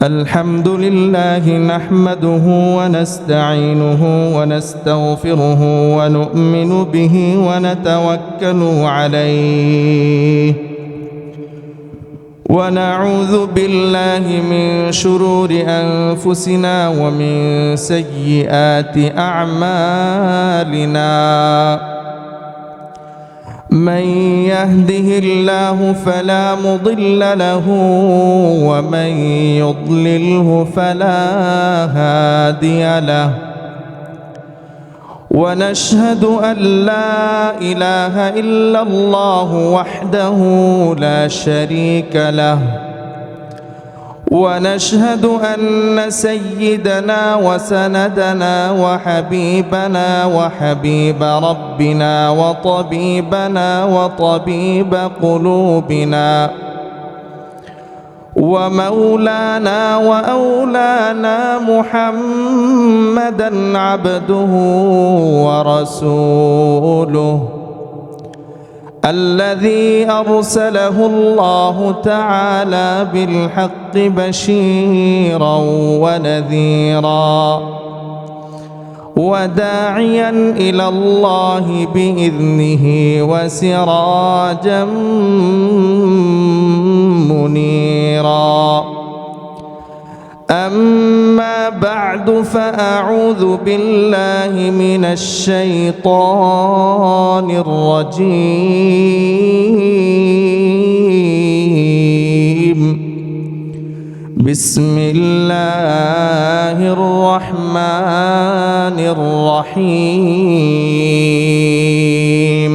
الحمد لله نحمده ونستعينه ونستغفره ونؤمن به ونتوكل عليه ونعوذ بالله من شرور أنفسنا ومن سيئات أعمالنا من يهده الله فلا مضل له ومن يضلله فلا هادي له ونشهد أن لا إله إلا الله وحده لا شريك له ونشهد أن سيدنا وسندنا وحبيبنا وحبيب ربنا وطبيبنا وطبيب قلوبنا ومولانا وأولانا محمدا عبده ورسوله الذي أرسله الله تعالى بالحق بشيرا ونذيرا وداعيا إلى الله بإذنه وسراجا منيرا أما بعد فأعوذ بالله من الشيطان الرجيم بسم الله الرحمن الرحيم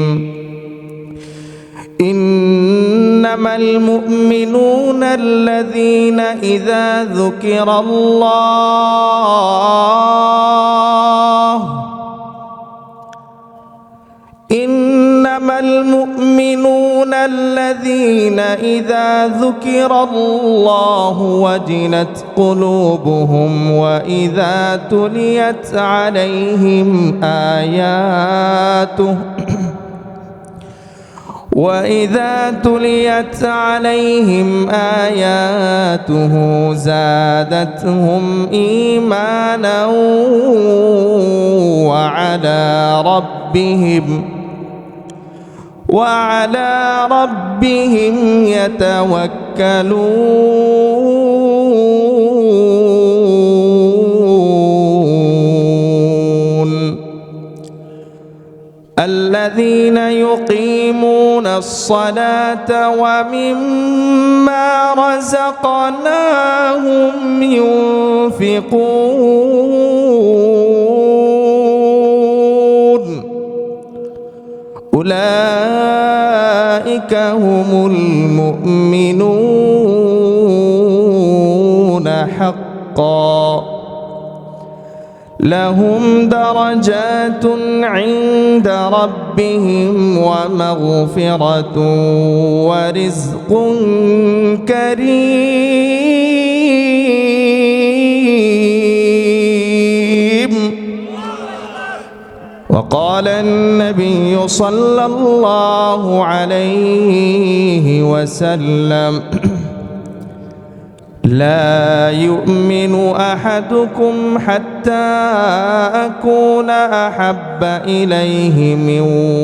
إنما المؤمنون الذين إذا ذكر الله إنما المؤمنون الذين إذا ذكر الله وجلت قلوبهم وإذا تليت عليهم آياته زادتهم إيمانا وعلى ربهم يتوكلون الذين يقيمون الصلاة ومما رزقناهم ينفقون أولئك هم المؤمنون حقا لهم درجات عند ربهم ومغفرة ورزق كريم. وقال النبي صلى الله عليه وسلم لا يؤمن أحدكم حتى أكون أحب إليه من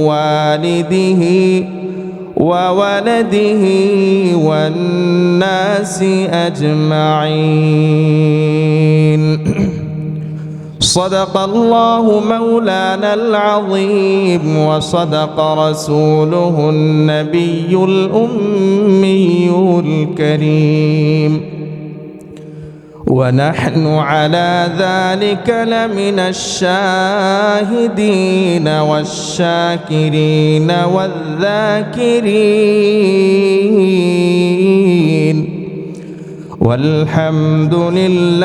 والده وولده والناس أجمعين. صدق الله مولانا العظيم وصدق رسوله النبي الأمي الكريم ونحن على ذلك لمن الشاهدين والشاكرين والذاكرين والحمد لله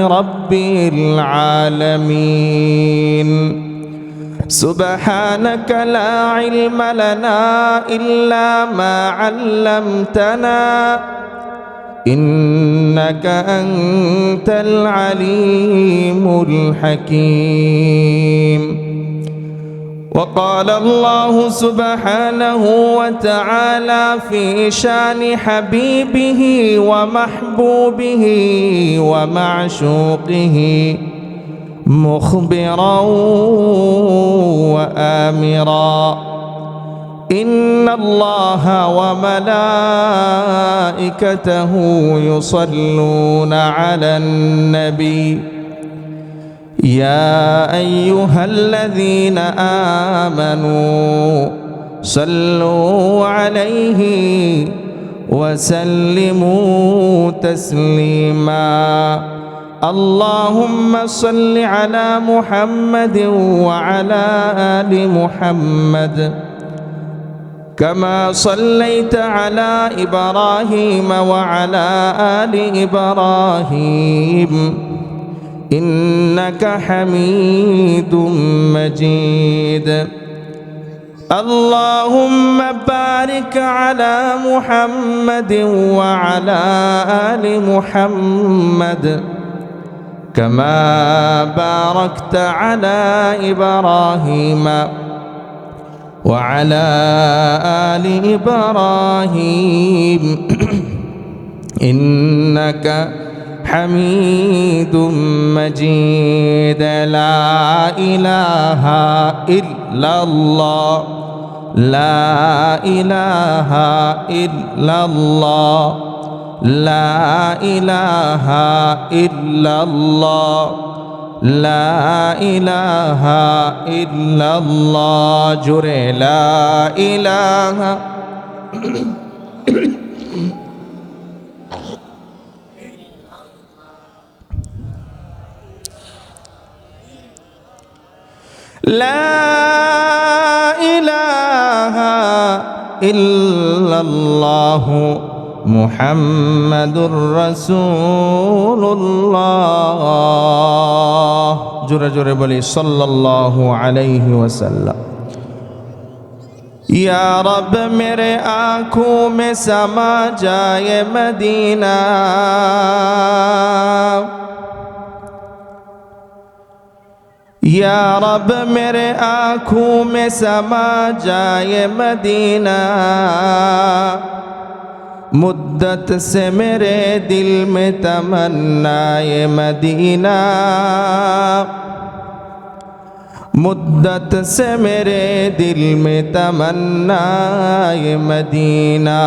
رب العالمين. سبحانك لا علم لنا إلا ما علمتنا إنك أنت العليم الحكيم. وقال الله سبحانه وتعالى في شان حبيبه ومحبوبه ومعشوقه مخبرا وآمرا: إن الله وملائكته يصلون على النبي يا أيها الذين آمنوا صلوا عليه وسلموا تسليما. اللهم صل على محمد وعلى آل محمد كما صليت على إبراهيم وعلى آل إبراهيم إنك حميد مجيد. اللهم بارك على محمد وعلى آل محمد كما باركت على إبراهيم وعلى آل إبراهيم إنك حميد مجيد. لا إله إلا الله، لا إله إلا الله، لا إله إلا الله، لا إله إلا الله. جري لا إله لا إله إلا الله محمد رسول الله. جورا جورا بولي صلى الله عليه وسلم. या रब मेरे आँखों में समा जाए मदीना, या रब मेरे आँखों में समा जाए मदीना, मुद्दत से मेरे दिल में तमन्नाए मदीना, मुद्दत से मेरे दिल में तमन्नाए मदीना।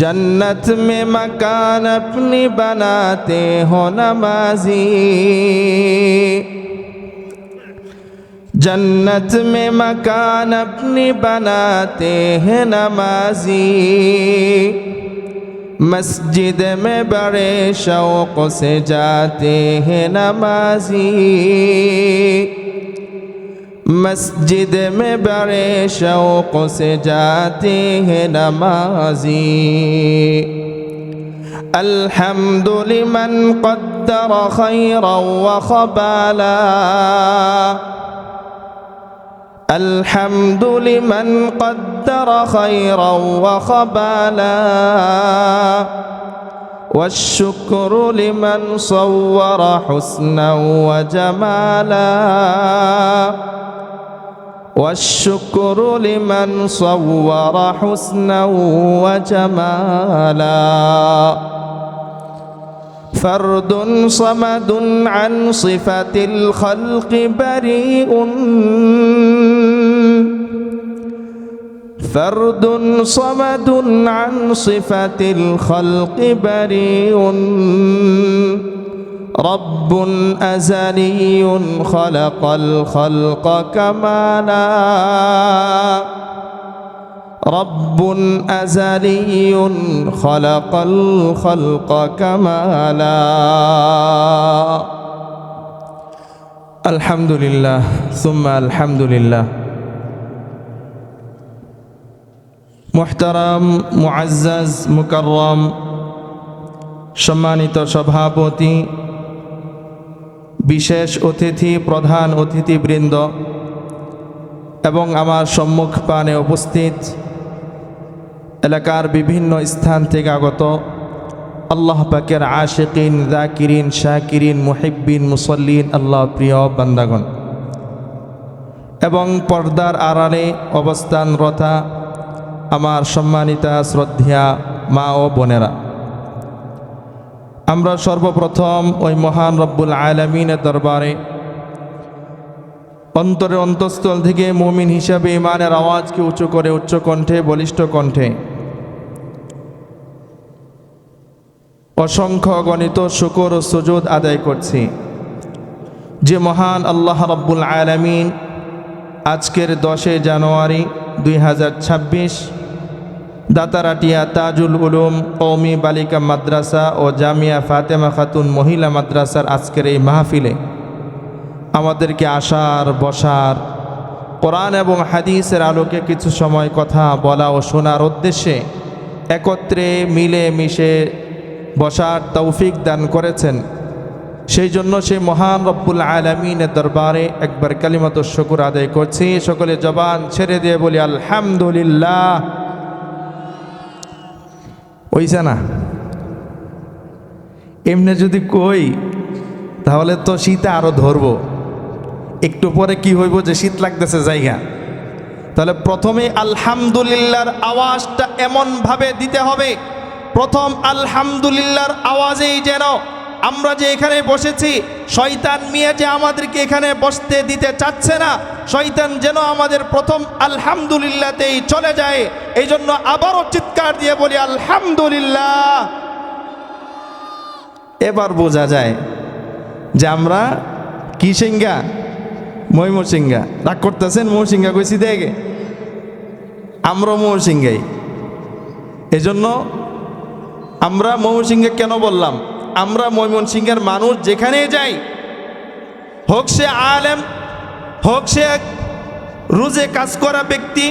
जन्नत में मकान अपनी बनाते हो नमाजी, जन्नत में मकान अपनी बनाते हैं नमाजी, मस्जिद में बड़े शौक़ से जाते हैं नमाजी, मस्जिद में बड़े शौक़ से जाते हैं नमाजी। अल्हम्दुलिमन क़द्दर खैरन व ख़बाला, अल्हम्दुलिमन क़द्दर खैरन व ख़बाला, वश्शुक्रु लिमन सव्वर हुस्नन व जमाला, वश्शुक्रु लिमन सव्वर हुस्नन व जमाला। फर्दुन समदुन अन सिफतिल खल्क़ बरीउन, फर्दुन समदुन अन सिफतिल खल्क़ बरीउन, रब्बुन अज़लियुन खलक़ल खल्क़ कमाला, रब्बुन अज़लियुन खलक़ल खल्क़ कमाला। अल्हम्दुलिल्लाह सुम्मा अल्हम्दुलिल्लाह। मुहतरम मुअज़्ज़ज़ मुकर्रम सम्मानित सभापति, विशेष अतिथि प्रधान अतिथिबृंद एवं आमार सम्मुख पाने उपस्थित एलाकार विभिन्न स्थान थेके आगत अल्लाह पाकेर आशिकीन, जाकिरीन, शाकिरीन, मुहिब्बीन, मुसल्लीन, अल्लाह प्रिय बान्दागण, এবং পর্দার আড়ালে অবস্থানরতা আমার সম্মানিতা শ্রদ্ধা মা ও বোনেরা, আমরা সর্বপ্রথম ওই মহান রব্বুল আলামিনের দরবারে অন্তরের অন্তঃস্থল থেকে মুমিন হিসাবে ইমানের আওয়াজকে উঁচু করে উচ্চ কণ্ঠে বলিষ্ঠ কণ্ঠে অসংখ্য গণিত শুকর ও সুজুদ আদায় করছি যে মহান আল্লাহ রব্বুল আলামিন আজকের 10 জানুয়ারি 2026 দাতারাটিয়া তাজুল উলুম কওমি বালিকা মাদ্রাসা ও জামিয়া ফাতেমা খাতুন মহিলা মাদ্রাসার আজকের এই মাহফিলে আমাদেরকে আসার বসার কোরআন এবং হাদিসের আলোকে কিছু সময় কথা বলা ও শোনার উদ্দেশ্যে একত্রে মিলে মিশে বসার তৌফিক দান করেছেন। সেই জন্য সেই মহান রব্বুল আলামিনের দরবারে একবার কালিমাতুশ শুকর আদায় করছি। সকলে জবান ছেড়ে দিয়ে বলি আলহামদুলিল্লাহ। ওইসা না এমনি যদি কই তাহলে তো শীতে আরো ধরবো, একটু পরে কি হইব যে শীত লাগতেছে জায়গা। তাহলে প্রথমে আলহামদুলিল্লাহর আওয়াজটা এমনভাবে দিতে হবে, প্রথম আলহামদুলিল্লাহর আওয়াজেই যেন আমরা যে এখানে বসেছি, শয়তান মিয়া যে আমাদেরকে এখানে বসতে দিতে চাচ্ছে না, শয়তান যেন আমাদের প্রথম আলহামদুলিল্লাহতেই চলে যায়। এই জন্য আবারও চিৎকার দিয়ে বলি আলহামদুলিল্লাহ। এবার বোঝা যায় যে আমরা কি সিঙ্গা, ময়মনসিংহা। রাগ করতেছেন? ময়মনসিংহা কইছি দেখে আমরা ময়মনসিংহাই। এজন্য আমরা ময়মনসিংহে কেন বললাম, আমরা ময়মনসিংহের মানুষ যেখানে যাই, হোক সে আলেম, হোক সে রোজে কাজ করা ব্যক্তি,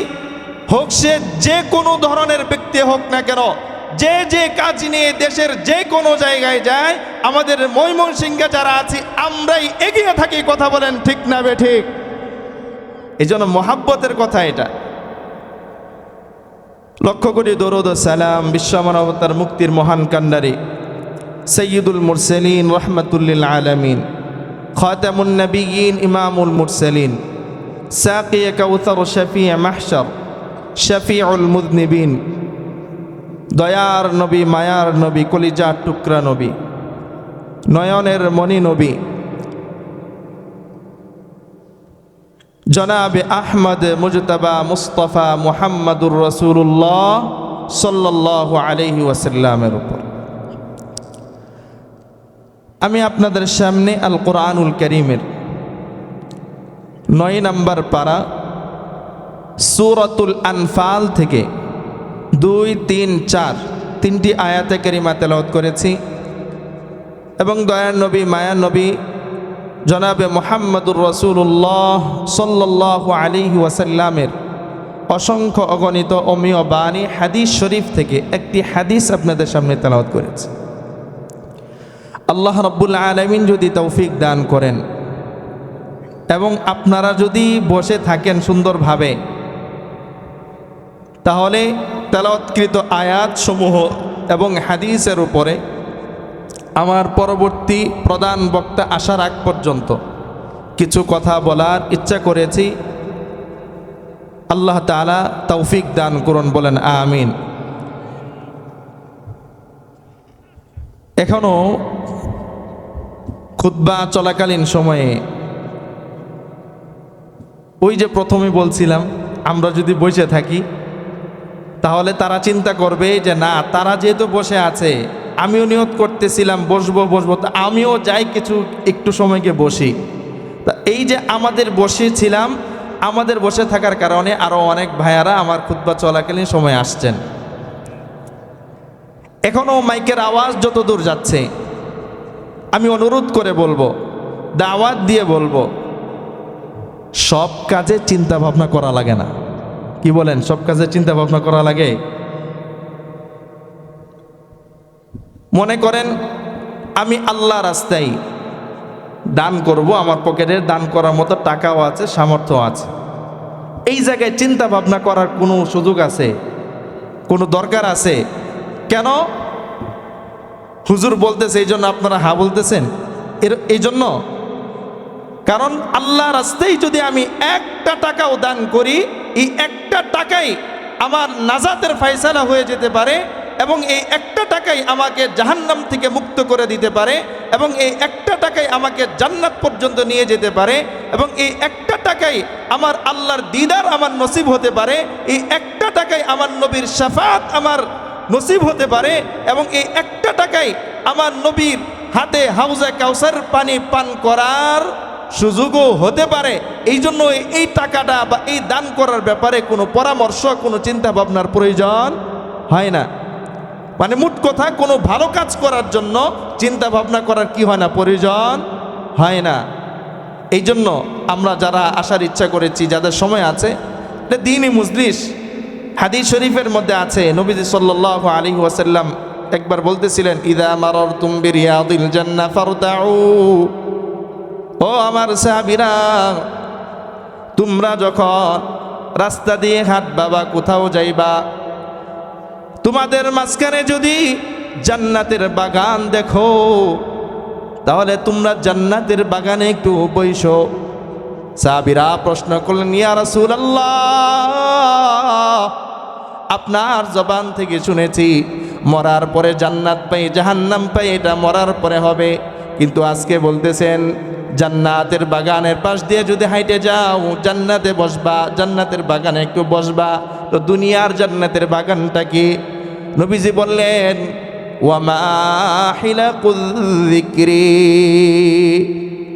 হোক সে যে কোনো ধরনের ব্যক্তি হোক না কেন, যে যে কাজ নিয়ে দেশের যে কোনো জায়গায় যায়, আমাদের ময়মনসিংহে যারা আছি আমরাই এগিয়ে থাকি। কথা বলেন ঠিক না বে ঠিক? এই জন্য মহাব্বতের কথা এটা। লক্ষ কোটি দরুদ ও সালাম বিশ্বমানবতার মুক্তির মহান কান্ডারি সৈয়দুল মুরসালিন রহমাতুল্লিল আলামিন খাতামুন নবিয়্যিন ইমামুল মুরসালিন সাকিয়ে কাউসার শফিয়ে মাহশর শফিউল মুযনিবিন, দয়ার নবী, মায়ার নবী, কলিজার টুকরা নবী, নয়নের মণি নবী জনাবে আহমদ মুজতবা মুস্তফা মুহাম্মদুর রাসূলুল্লাহ সাল্লাল্লাহু আলাইহি ওয়াসাল্লামের উপর আমি আপনাদের সামনে আল কোরআনুল কারীমের 9 নম্বর পারা সূরাতুল আনফাল থেকে 2, 3, 4 তিনটি আয়াতে কারিমা তেলাওয়াত করেছি এবং দয়ার নবী, মায়ার নবী জনাবে মুহাম্মদুর রাসূলুল্লাহ সাল্লাল্লাহু আলাইহি ওয়াসাল্লামের অসংখ্য অগণিত অমীয় বাণী হাদিস শরীফ থেকে একটি হাদিস আপনাদের সামনে তেলাওয়াত করেছি। আল্লাহ রাব্বুল আলামিন যদি তৌফিক দান করেন এবং আপনারা যদি বসে থাকেন সুন্দরভাবে, তাহলে তেলাওয়াতকৃত আয়াত সমূহ এবং হাদিসের উপরে আমার পরবর্তী প্রধান বক্তা আসার আগ পর্যন্ত কিছু কথা বলার ইচ্ছা করেছি। আল্লাহ তাআলা তৌফিক দান করুন, বলেন আমিন। এখনো খুতবা চলাকালীন সময়ে ওই যে প্রথমে বলছিলাম, আমরা যদি বসে থাকি তাহলে তারা চিন্তা করবে যে না, তারা যেহেতু বসে আছে, আমিও নিয়ত করতেছিলাম বসবো বসবো, তা আমিও যাই কিছু একটু সময়কে বসি। তা এই যে আমাদের বসেছিলাম, আমাদের বসে থাকার কারণে আরও অনেক ভাইয়ারা আমার খুতবা চলাকালীন সময় আসছেন। এখনও মাইকের আওয়াজ যত দূর যাচ্ছে, আমি অনুরোধ করে বলবো, দাওয়াত দিয়ে বলবো, সব কাজে চিন্তা ভাবনা করা লাগে না। কি বলেন? সব কাজে চিন্তা ভাবনা করা লাগে? মনে করেন আমি আল্লাহ রাস্তায় দান করব, আমার পকেটের দান করার মতো টাকাও আছে, সামর্থ্য আছে, এই জায়গায় চিন্তা ভাবনা করার কোনো সুযোগ আছে? কোনো দরকার আছে? কেন? হুজুর বলতেছে এই জন্য আপনারা হা বলতেছেন? এই জন্য কারণ আল্লাহ রাস্তায় যদি আমি একটা টাকাও দান করি, এই একটা টাকাই আমার নাজাতের ফয়সালা হয়ে যেতে পারে, এবং এই একটা টাকাই আমাকে জাহান্নাম থেকে মুক্ত করে দিতে পারে, এবং এই একটা টাকাই আমাকে জান্নাত পর্যন্ত নিয়ে যেতে পারে, এবং এই একটা টাকাই আমার আল্লাহর দিদার আমার নসিব হতে পারে, এই একটা টাকাই আমার নবীর শাফাত আমার নসিব হতে পারে, এবং এই একটা টাকাই আমার নবীর হাতে হাউজে কাউসার পানি পান করার সুযোগও হতে পারে। এই জন্য এই টাকাটা বা এই দান করার ব্যাপারে কোনো পরামর্শ, কোনো চিন্তা ভাবনার প্রয়োজন হয় না। মানে মোট কথা, কোনো ভালো কাজ করার জন্য চিন্তা ভাবনা করার কি হয় না, প্রয়োজন হয় না। এই জন্য আমরা যারা আসার ইচ্ছা করেছি, যাদের সময় আছে, এটা দ্বীনি মজলিস। হাদিস শরীফের মধ্যে আছে, নবীজি সাল্লাল্লাহু আলাইহি ওয়াসাল্লাম একবার বলতেছিলেন, ইদা মারারতুম বিরিয়াদিল জান্নাহ ফারতাউ। ও আমার সাহাবীরা, তোমরা যখন রাস্তা দিয়ে হাঁটবা বা কোথাও যাইবা, তোমাদের মাঝখানে যদি জান্নাতের বাগান দেখো, তাহলে তোমরা জান্নাতের বাগানে একটু বইসো। সাহাবীরা প্রশ্ন করলেন, ইয়া রাসূলুল্লাহ, আপনার জবান থেকে শুনেছি মরার পরে জান্নাত পাই, জাহান্নাম পাই, এটা মরার পরে হবে, কিন্তু আজকে বলতেছেন জান্নাতের বাগানের পাশ দিয়ে যদি হাইটে যাও, জান্নাতে বসবা, জান্নাতের বাগানে একটু বসবা। তো দুনিয়ার জান্নাতের বাগানটা কি? নবীজি বললেন, ওয়ামা হিলাকুল যিকরি,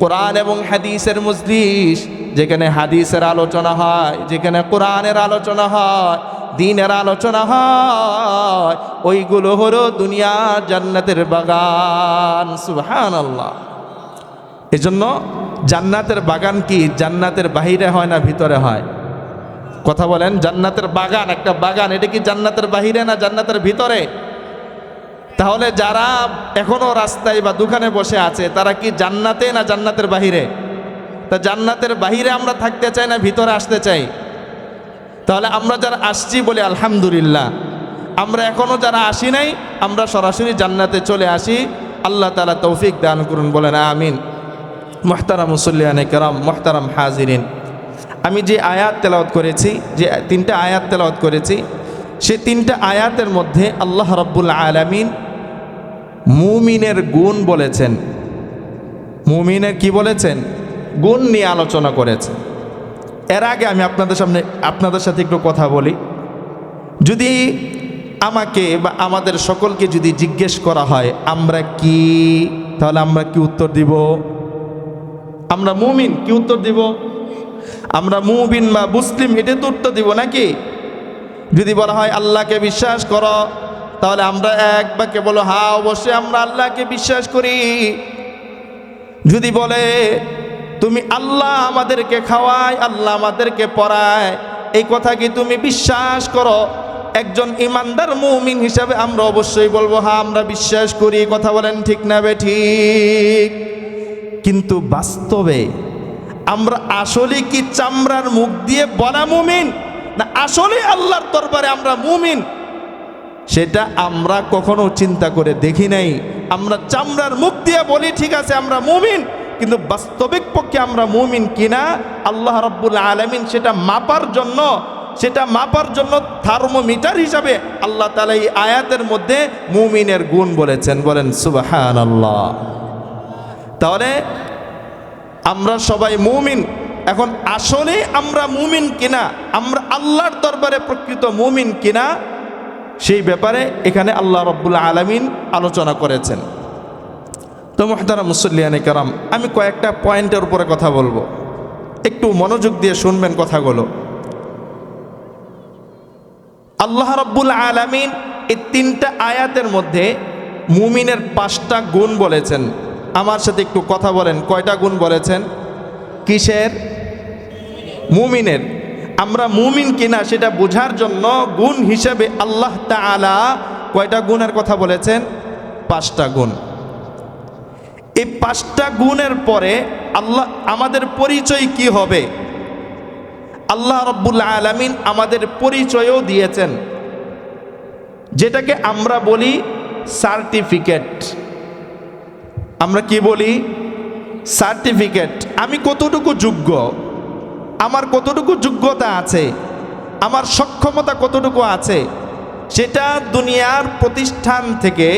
কোরআন এবং হাদিসের মজলিস, যেখানে হাদিসের আলোচনা হয়, যেখানে কোরআনের আলোচনা হয়, দ্বীনের আলোচনা হয়, ওইগুলো হলো দুনিয়ার জান্নাতের বাগান। সুবহানাল্লাহ। এজন্য জান্নাতের বাগান কি জান্নাতের বাহিরে হয় না ভিতরে হয়? কথা বলেন। জান্নাতের বাগান, একটা বাগান, এটা কি জান্নাতের বাহিরে না জান্নাতের ভিতরে? তাহলে যারা এখনো রাস্তায় বা দোকানে বসে আছে, তারা কি জান্নাতে না জান্নাতের বাহিরে? তা জান্নাতের বাহিরে আমরা থাকতে চাই না ভিতরে আসতে চাই? তাহলে আমরা যারা আসছি বলি আলহামদুলিল্লাহ, আমরা এখনো যারা আসি নাই, আমরা সরাসরি জান্নাতে চলে আসি। আল্লাহ তাআলা তৌফিক দান করুন, বলেন আমিন। মুহতারাম মুসল্লিয়ানে কেরাম, মুহতারাম হাজিরিন, আমি যে আয়াত তেলাওয়াত করেছি, যে তিনটা আয়াত তেলাওয়াত করেছি, সে তিনটা আয়াতের মধ্যে আল্লাহ রাব্বুল আলামিন মুমিনের গুণ বলেছেন। মুমিনের কি বলেছেন? গুণ নিয়ে আলোচনা করেছেন। এর আগে আমি আপনাদের সাথে একটু কথা বলি। যদি আমাকে বা আমাদের সকলকে যদি জিজ্ঞেস করা হয় আমরা কি, তাহলে আমরা কি উত্তর দিব? আমরা মুমিন, কি উত্তর দিব? আমরা মুমিন বা মুসলিম, এটা তো উত্তর দিব নাকি? যদি বলা হয় আল্লাহকে বিশ্বাস করো, তাহলে আমরা এক বাক্যে বলো হ্যাঁ অবশ্যই আমরা আল্লাহকে বিশ্বাস করি। যদি বলে তুমি আল্লাহ আমাদেরকে খাওয়ায়, আল্লাহ আমাদেরকে পড়ায়, এই কথা কি তুমি বিশ্বাস করো? একজন ইমানদার মুমিন হিসাবে আমরা অবশ্যই বলবো হ্যাঁ আমরা বিশ্বাস করি। কথা বলেন ঠিক না বেঠিক? কিন্তু বাস্তবে আমরা আসলে কি চামড়ার মুখ দিয়ে বলা মুমিন, না আসলে আল্লাহর দরবারে আমরা মুমিন? সেটা আমরা কখনো চিন্তা করে দেখি নাই। আমরা চামড়ার মুখ দিয়ে বলি ঠিক আছে আমরা মুমিন, কিন্তু বাস্তবিক পক্ষে আমরা মুমিন কিনা আল্লাহ রাব্বুল আলামিন সেটা মাপার জন্য থার্মোমিটার হিসাবে আল্লাহ তাআলা এই আয়াতের মধ্যে মুমিনের গুণ বলেছেন। বলেন সুবহানাল্লাহ। তাহলে আমরা সবাই মুমিন। এখন আসলে আমরা মুমিন কিনা, আমরা আল্লাহর দরবারে প্রকৃত মুমিন কিনা, সেই ব্যাপারে এখানে আল্লাহ রাব্বুল আলামিন আলোচনা করেছেন। তো মুহতারাম মুসল্লিয়ানে কেরাম, আমি কয়েকটা পয়েন্টের উপরে কথা বলবো, একটু মনোযোগ দিয়ে শুনবেন কথাগুলো। আল্লাহ রাব্বুল আলামিন এই তিনটা আয়াতের মধ্যে মুমিনের 5টা গুণ বলেছেন। আমার সাথে একটু কথা বলেন, কয়টা গুণ বলেছেন? কিসের? মুমিনের। আমরা মুমিন কিনা সেটা বোঝার জন্য গুণ হিসেবে আল্লাহ তাআলা কয়টা গুণের কথা বলেছেন? 5টা গুণ। এই 5টা গুণের পরে আল্লাহ আমাদের পরিচয় কি হবে, আল্লাহ রাব্বুল আলামিন আমাদের পরিচয়ও দিয়েছেন, যেটাকে আমরা বলি সার্টিফিকেট। আমরা কি বলি? সার্টিফিকেট, আমি কতটুকু যোগ্য, আমার কতটুকু যোগ্যতা আছে, আমার সক্ষমতা কতটুকু আছে, সেটা দুনিয়ার প্রতিষ্ঠান থেকে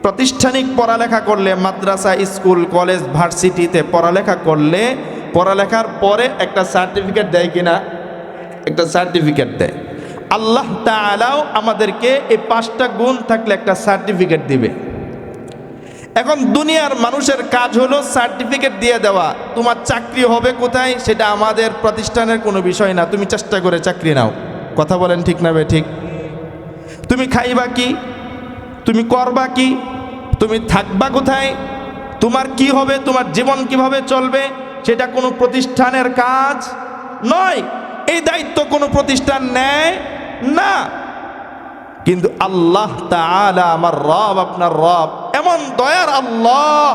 প্রাতিষ্ঠানিক পড়ালেখা করলে, মাদ্রাসা, স্কুল, কলেজ, ভার্সিটিতে পড়ালেখা করলে, পড়ালেখার পরে একটা সার্টিফিকেট দেয় কিনা? একটা সার্টিফিকেট দেয়। আল্লাহ তাআলাও আমাদেরকে এই 5টা গুণ থাকলে একটা সার্টিফিকেট দিবে। এখন দুনিয়ার মানুষের কাজ হলো সার্টিফিকেট দিয়ে দেওয়া। তোমার চাকরি হবে কোথায় সেটা আমাদের প্রতিষ্ঠানের কোনো বিষয় না, তুমি চেষ্টা করে চাকরি নাও। কথা বলেন ঠিক না বে ঠিক? তুমি খাইবা কি, তুমি করবা কি, তুমি থাকবা কোথায়, তোমার কি হবে, তোমার জীবন কিভাবে চলবে, সেটা কোনো প্রতিষ্ঠানের কাজ নয়। এই দায়িত্ব কোনো প্রতিষ্ঠান নেয় না। কিন্তু আল্লাহ তাআলা, আমার রব, আপনার রব, এমন দয়ার আল্লাহ,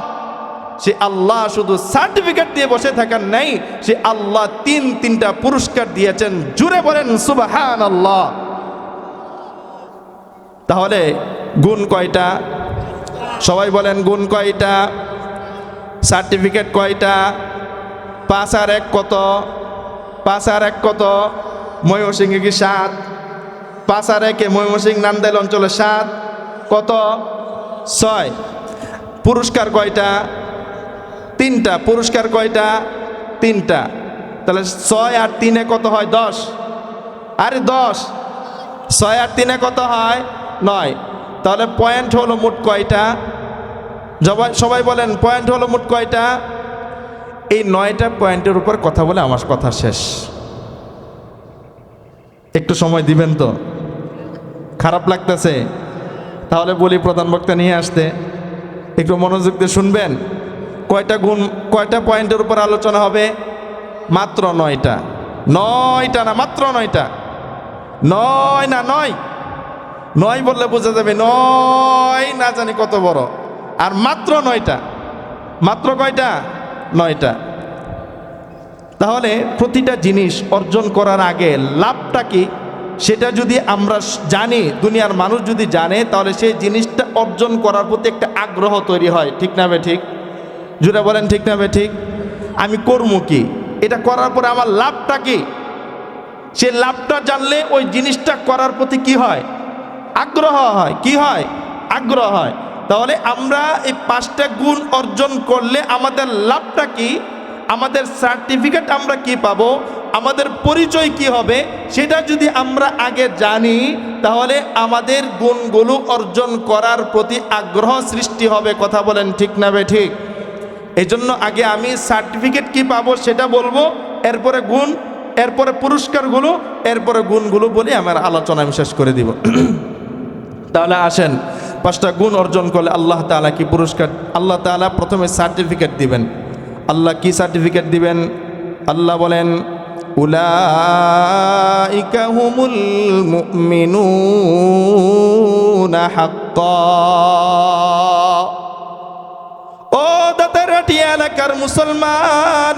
সে আল্লাহ শুধু সার্টিফিকেট দিয়ে বসে থাকার নেই, সে আল্লাহ তিনটা পুরস্কার দিয়েছেন। জুড়ে বলেন সুবহানাল্লাহ। তাহলে গুণ কয়টা? সবাই বলেন গুণ কয়টা? সার্টিফিকেট কয়টা? 5 আর 1 কত? 5 আর 1 কত? ময়মনসিংহে কি 7? 5 আর 1 ময়মনসিংহ নান্দাইল অঞ্চলে 7, কত? 6। পুরস্কার কয়টা? 3টা। পুরস্কার কয়টা? 3টা। তাহলে 6 আর 3 কত হয়? 10। আরে 10। 6 আর 3 কত হয়? 9। তাহলে পয়েন্ট হলো মোট কয়টা? সবাই বলেন পয়েন্ট হলো মোট কয়টা? এই 9টা পয়েন্টের উপর কথা বলে আমার কথা শেষ। একটু সময় দিবেন তো? খারাপ লাগতেছে? তাহলে বলি প্রধান বক্তা নিয়ে আসতে, একটু মনোযোগ দিয়ে শুনবেন। কয়টা গুণ, কয়টা পয়েন্টের উপর আলোচনা হবে? মাত্র 9টা। 9টা না, মাত্র 9টা। 9 না, 9 9 বললে বোঝা যাবে 9 না জানি কত বড়। আর মাত্র 9টা। মাত্র কয়টা? 9টা। তাহলে প্রতিটা জিনিস অর্জন করার আগে লাভটা কি সেটা যদি আমরা জানি, দুনিয়ার মানুষ যদি জানে, তাহলে সেই জিনিসটা অর্জন করার প্রতি একটা আগ্রহ তৈরি হয়। ঠিক না বে ঠিক? জুড়ে বলেন ঠিক না বে ঠিক? আমি করবো কি, এটা করার পরে আমার লাভটা কি, সে লাভটা জানলে ওই জিনিসটা করার প্রতি কি হয়? আগ্রহ হয়। কি হয়? আগ্রহ হয়। তাহলে আমরা এই 5টা গুণ অর্জন করলে আমাদের লাভটা কি, আমাদের সার্টিফিকেট আমরা কি পাবো, আমাদের পরিচয় কি হবে, সেটা যদি আমরা আগে জানি, তাহলে আমাদের গুণগুলো অর্জন করার প্রতি আগ্রহ সৃষ্টি হবে। কথা বলেন ঠিক না বে ঠিক? এই জন্য আগে আমি সার্টিফিকেট কি পাবো সেটা বলবো, এরপরে গুণ, এরপরে পুরস্কারগুলো, এরপরে গুণগুলো বলে আমার আলোচনা আমি শেষ করে দিব। তাহলে আসেন, 5টা গুণ অর্জন করলে আল্লাহ তাআলা কি পুরস্কার? আল্লাহ তাআলা প্রথমে সার্টিফিকেট দিবেন। আল্লাহ কি সার্টিফিকেট দিবেন? আল্লাহ বলেন, উলাইকা হুমুল মুমিনুনা হাক্কা। ও দাতারাটি এলাকার মুসলমান,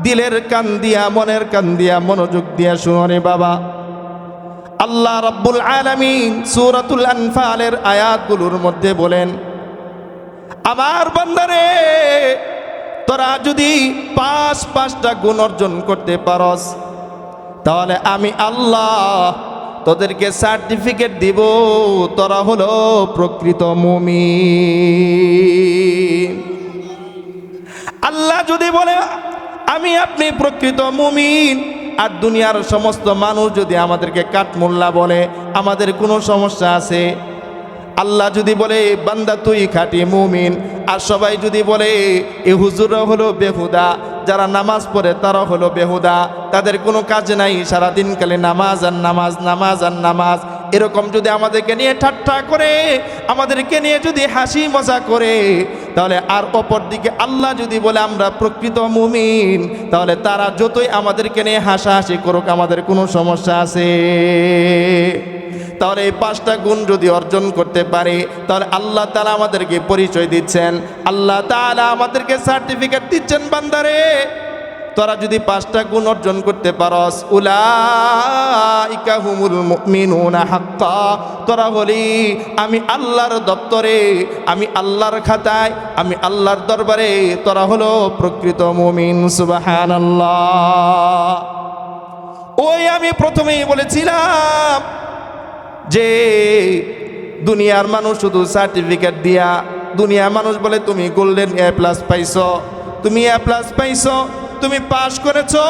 দিলের কান দিয়া, মনের কান দিয়া, মনোযোগ দিয়া শুনো রে বাবা। আল্লাহ রাব্বুল আলামিন সূরাতুল আনফালের আয়াতগুলোর মধ্যে বলেন, আমার বান্দারে, তোরা যদি 5টা গুণ অর্জন করতে পারস, তাহলে আমি আল্লাহ তোদেরকে সার্টিফিকেট দিব, তোরা হলো প্রকৃত মুমিন। আল্লাহ যদি বলে আমি আপনি প্রকৃত মুমিন, আর দুনিয়ার সমস্ত মানুষ যদি আমাদেরকে কাঠমোল্লা বলে, আমাদের কোনো সমস্যা আছে? আল্লাহ যদি বলে বান্দা তুই খাঁটি মুমিন, আর সবাই যদি বলে এ হুজুররা হলো বেহুদা, যারা নামাজ পড়ে তারা হলো বেহুদা, তাদের কোনো কাজ নাই, সারাদিন কালে নামাজ আর নামাজ, নামাজ আর নামাজ, এরকম যদি আমাদেরকে নিয়ে ঠাট্টা করে, আমাদেরকে নিয়ে যদি হাসি মজা করে, তাহলে আর অপর দিকে আল্লাহ যদি বলে আমরা প্রকৃত মুমিন, তাহলে তারা যতই আমাদেরকে নিয়ে হাসাহাসি করুক, আমাদের কোনো সমস্যা আছে? তাহলে এই 5টা গুণ যদি অর্জন করতে পারি, তাহলে আল্লাহ তাআলা আমাদেরকে পরিচয় দিচ্ছেন, আল্লাহ তাআলা আমাদেরকে সার্টিফিকেট দিচ্ছেন, বান্দারে তোরা যদি 5টা গুণ অর্জন করতে পারস, উলাইকা হুমুল মুমিনুনা হাক্কা, তোরা হলি আমি আল্লাহর দপ্তরে, আমি আল্লাহর খাতায়, আমি আল্লাহর দরবারে তোরা হলো প্রকৃত মুমিন। সুবহানাল্লাহ। ওই আমি প্রথমেই বলেছিলাম যে দুনিয়ার মানুষ শুধু সার্টিফিকেট দিয়া, দুনিয়ার মানুষ বলে তুমি গোল্ডেন A+ পাইছো, তুমি A+ পাইছো, তুমি পাস করেছো,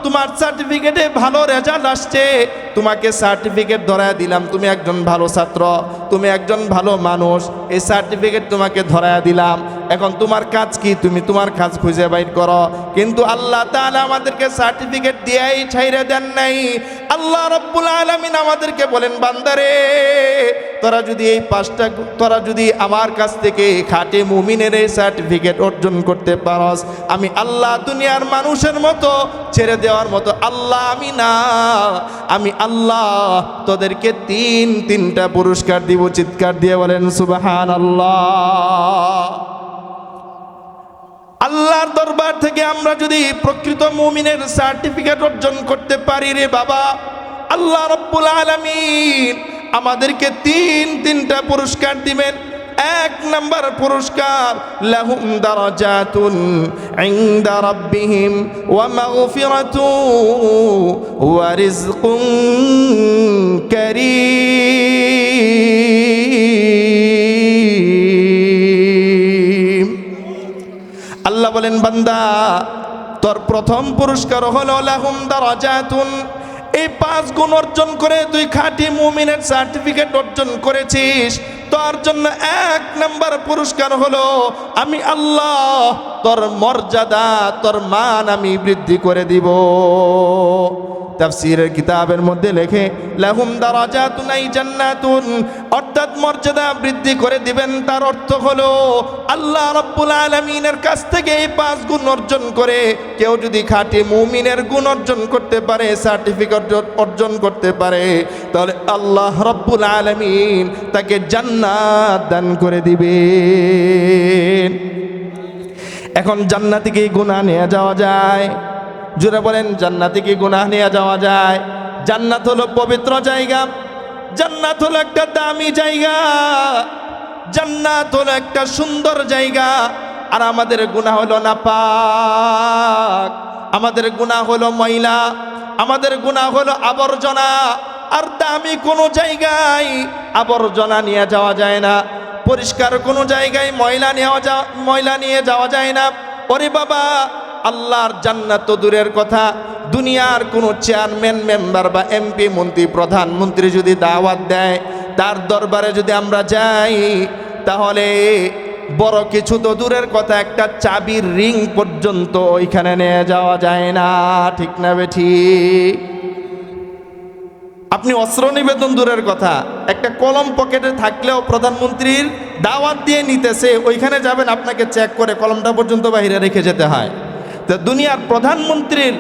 তোমার সার্টিফিকেটে ভালো রেজাল্ট আসছে, তোমাকে সার্টিফিকেট ধরায় দিলাম, তুমি একজন ভালো ছাত্র, তুমি একজন ভালো মানুষ, এই সার্টিফিকেট তোমাকে ধরায় দিলাম। এখন তোমার কাজ কি? তুমি তোমার কাজ খুঁজে বাইর করো। কিন্তু আল্লাহ তাআলা আমাদেরকে সার্টিফিকেট দিয়েই ছাইরে দেন নাই। আল্লাহ রাব্বুল আলামিন আমাদেরকে বলেন, বান্দারে তোরা যদি এই 5টা, তোরা যদি আমার কাছ থেকে খাঁটি মুমিনের এই সার্টিফিকেট অর্জন করতে পারস, আমি আল্লাহ দুনিয়ার মানুষের মতো ছেড়ে দেওয়ার মতো আল্লাহ আমি না, আমি আল্লাহ তোদেরকে তিনটা পুরস্কার দিব। চিৎকার দিয়ে বলেন সুবহানাল্লাহ। আল্লাহর দরবার থেকে আমরা যদি প্রকৃত মুমিনের সার্টিফিকেট অর্জন করতে পারি রে বাবা, আল্লাহ রাব্বুল আলামিন আমাদেরকে তিনটা পুরস্কার দিবেন। 1 নাম্বার পুরস্কার, লাহুম দারাজাতুন ইনদা রাব্বিহিম ওয়া মাগফিরাতুন ওয়া রিজকুন কারীম। আল্লাহ বলেন, বান্দা তোর প্রথম পুরস্কার হলো লাহুম দারাজাতুন, এই 5 গুণ অর্জন করে তুই খাঁটি মুমিনের সার্টিফিকেট অর্জন করেছিস, তোর জন্য 1 নাম্বার পুরস্কার হলো আমি আল্লাহ তোর মর্যাদা, তোর মান আমি বৃদ্ধি করে দিব। তাফসীরের কিতাবের মধ্যে লেখে লাহুম দারাজাতুন আই জান্নাতুন, অর্থাৎ মর্যাদা বৃদ্ধি করে দিবেন। তার অর্থ হলো আল্লাহ রাব্বুল আলামিনের কাছ থেকে এই 5 গুণ অর্জন করে কেউ যদি খাঁটি মুমিনের গুণ অর্জন করতে পারে, সার্টিফিকেট অর্জন করতে পারে, তাহলে আল্লাহ রাব্বুল আলামিন তাকে জান্নাত দান করে দিবেন। এখন জান্নাতে কি গুনাহ নিয়ে যাওয়া যায়? জোরে বলেন, জান্নাতে কি গুনাহ নিয়ে যাওয়া যায়? জান্নাত হলো পবিত্র জায়গা, জান্নাত হলো একটা দামি জায়গা, জান্নাত হলো একটা সুন্দর জায়গা। আর আমাদের গুনাহ হলো নাপাক, আমাদের গুনাহ হলো ময়লা, আমাদের গুনাহ হলো আবর্জনা। আর দামি কোনো জায়গায় আবর্জনা নিয়ে যাওয়া যায় না, পরিষ্কার কোনো জায়গায় ময়লা নিয়ে যাওয়া যায় না। ওরে বাবা, আল্লাহর জান্নাত তো দূরের কথা, দুনিয়ার কোনো চেয়ারম্যান, মেম্বার বা এমপি, মন্ত্রী, প্রধানমন্ত্রী যদি দাওয়াত দেয়, তার দরবারে যদি আমরা যাই, তাহলে বড় কিছু তো দূরের কথা, একটা চাবির রিং পর্যন্ত ওইখানে নিয়ে যাওয়া যায় না। ঠিক না বেঠিক? আপনি অস্ত্র নিবেদন দূরের কথা, একটা কলম পকেটে থাকলেও প্রধানমন্ত্রীর দাওয়াত দিয়ে নিতেছে, ওইখানে যাবেন, আপনাকে চেক করে কলমটা পর্যন্ত বাইরে রেখে যেতে হয়। তো দুনিয়ার প্রধানমন্ত্রীর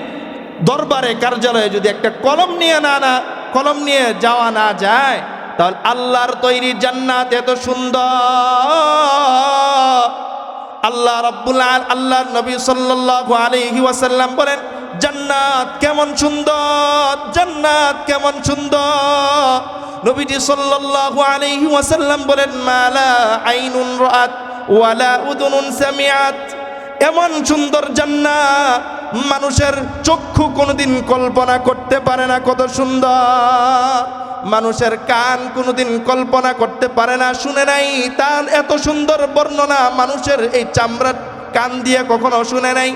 দরবারে, কার্যালয়ে যদি একটা কলম নিয়ে যাওয়া না যায়, তাহলে আল্লাহর তৈরি জান্নাত এত সুন্দর। আল্লাহর নবী সাল্লাল্লাহু আলাইহি ওয়াসাল্লাম বলেন, জান্নাত কেমন সুন্দর, জান্নাত কেমন সুন্দর। নবীজি সাল্লাল্লাহু আলাইহি ওয়াসাল্লাম বলেন, মালা আইনুন রাআত ওয়ালা উযুনুন সামিআত, এমন সুন্দর জান্নাত মানুষের চক্ষু কোনোদিন কল্পনা করতে পারে না কত সুন্দর, মানুষের কান কোনোদিন কল্পনা করতে পারে না, শুনে নাই তার এত সুন্দর বর্ণনা, মানুষের এই চামড়ার কান দিয়ে কখনো শুনে নাই।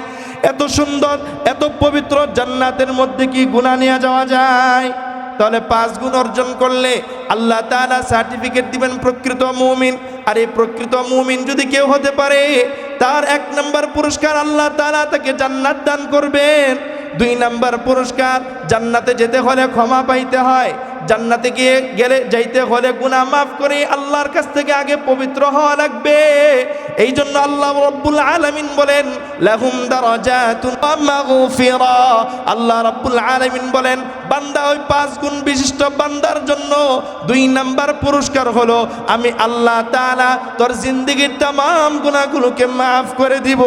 এত সুন্দর, এত পবিত্র জান্নাতের মধ্যে কি গুনাহ নিয়ে যাওয়া যায়? তাহলে 5 গুণ অর্জন করলে আল্লাহ তাআলা সার্টিফিকেট দিবেন প্রকৃত মুমিন। আর এই প্রকৃত মুমিন যদি কেউ হতে পারে, তার 1 নাম্বার পুরস্কার আল্লাহ তাআলা তাকে জান্নাত দান করবেন। 2 নাম্বার পুরস্কার, জান্নাতে যেতে হলে ক্ষমা পাইতে হয়, জান্নাতে যাইতে হলে গুনাহ মাফ করে আল্লাহর কাছ থেকে আগে পবিত্র হওয়া লাগবে। এই জন্য আল্লাহ রাব্বুল আলামিন বলেন, লাহুম দারাজাতুন ওয়া মাগফিরা। আল্লাহ রাব্বুল আলামিন বলেন, বান্দা ওই 5 গুণ বিশিষ্ট বান্দার জন্য 2 নাম্বার পুরস্কার হলো আমি আল্লাহ তাআলা তোর জিন্দেগীর तमाम গুনাহগুলোকে মাফ করে দিব।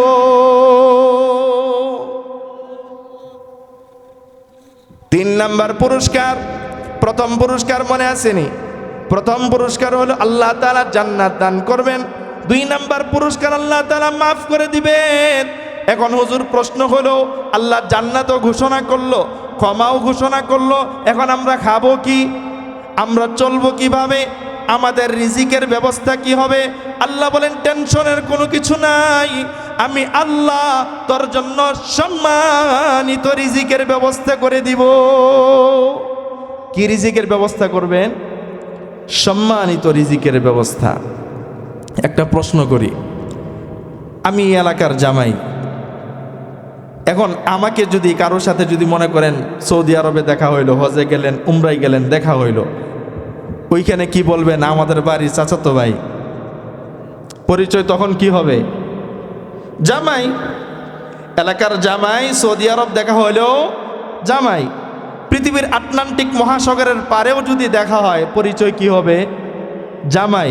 তিন নাম্বার পুরস্কার, প্রথম পুরস্কার মনে আসেনি? প্রথম পুরস্কার হলো আল্লাহ তাআলা জান্নাত দান করবেন। দুই নাম্বার পুরস্কার আল্লাহ তাআলা মাফ করে দিবেন। এখন হুজুর প্রশ্ন হলো, আল্লাহ জান্নাতও ঘোষণা করলো, ক্ষমাও ঘোষণা করলো, এখন আমরা খাবো কি? আমরা চলবো কিভাবে? আমাদের রিজিকের ব্যবস্থা কি হবে? আল্লাহ বলেন টেনশনের কোনো কিছু নাই, আমি আল্লাহ তোর জন্য সম্মানিত রিজিকের ব্যবস্থা করে দিব। কি রিজিকের ব্যবস্থা করবেন? সম্মানিত রিজিকের ব্যবস্থা। একটা প্রশ্ন করি, আমি এই এলাকার জামাই, এখন আমাকে যদি কারোর সাথে যদি মনে করেন সৌদি আরবে দেখা হইলো, হজে গেলেন, উমরায় গেলেন, দেখা হইলো, ওইখানে কি বলবেন? আমাদের বাড়ির চাচাতো ভাই। পরিচয় তখন কি হবে? জামাই। এলাকার জামাই, সৌদি আরব দেখা হইলেও জামাই। পৃথিবীর আটলান্টিক মহাসাগরের পারেও যদি দেখা হয়, পরিচয় কি হবে? জামাই।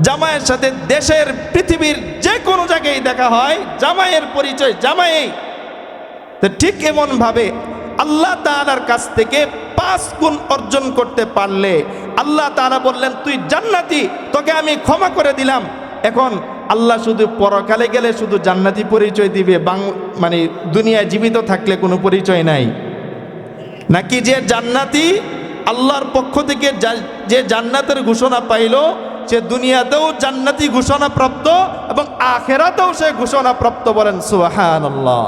জামাইয়ের সাথে দেশের পৃথিবীর যে কোনো জায়গায় দেখা হয়, জামাইয়ের পরিচয় জামাই। তো ঠিক এমন ভাবে আল্লাহ তাআলার কাছ থেকে 5 গুণ অর্জন করতে পারলে আল্লাহ তাআলা বললেন তুই জান্নাতি, তোকে আমি ক্ষমা করে দিলাম। এখন আল্লাহ শুধু পরকালে গেলে শুধু জান্নাতি পরিচয় দিবে, মানে দুনিয়ায় জীবিত থাকলে কোনো পরিচয় নাই? নাকি যে জান্নাতি আল্লাহর পক্ষ থেকে যে জান্নাতের ঘোষণা পাইল, সে দুনিয়াতেও জান্নাতি ঘোষণা প্রাপ্ত এবং আখিরাতেও সে ঘোষণা প্রাপ্ত? বলেন সুবহানাল্লাহ।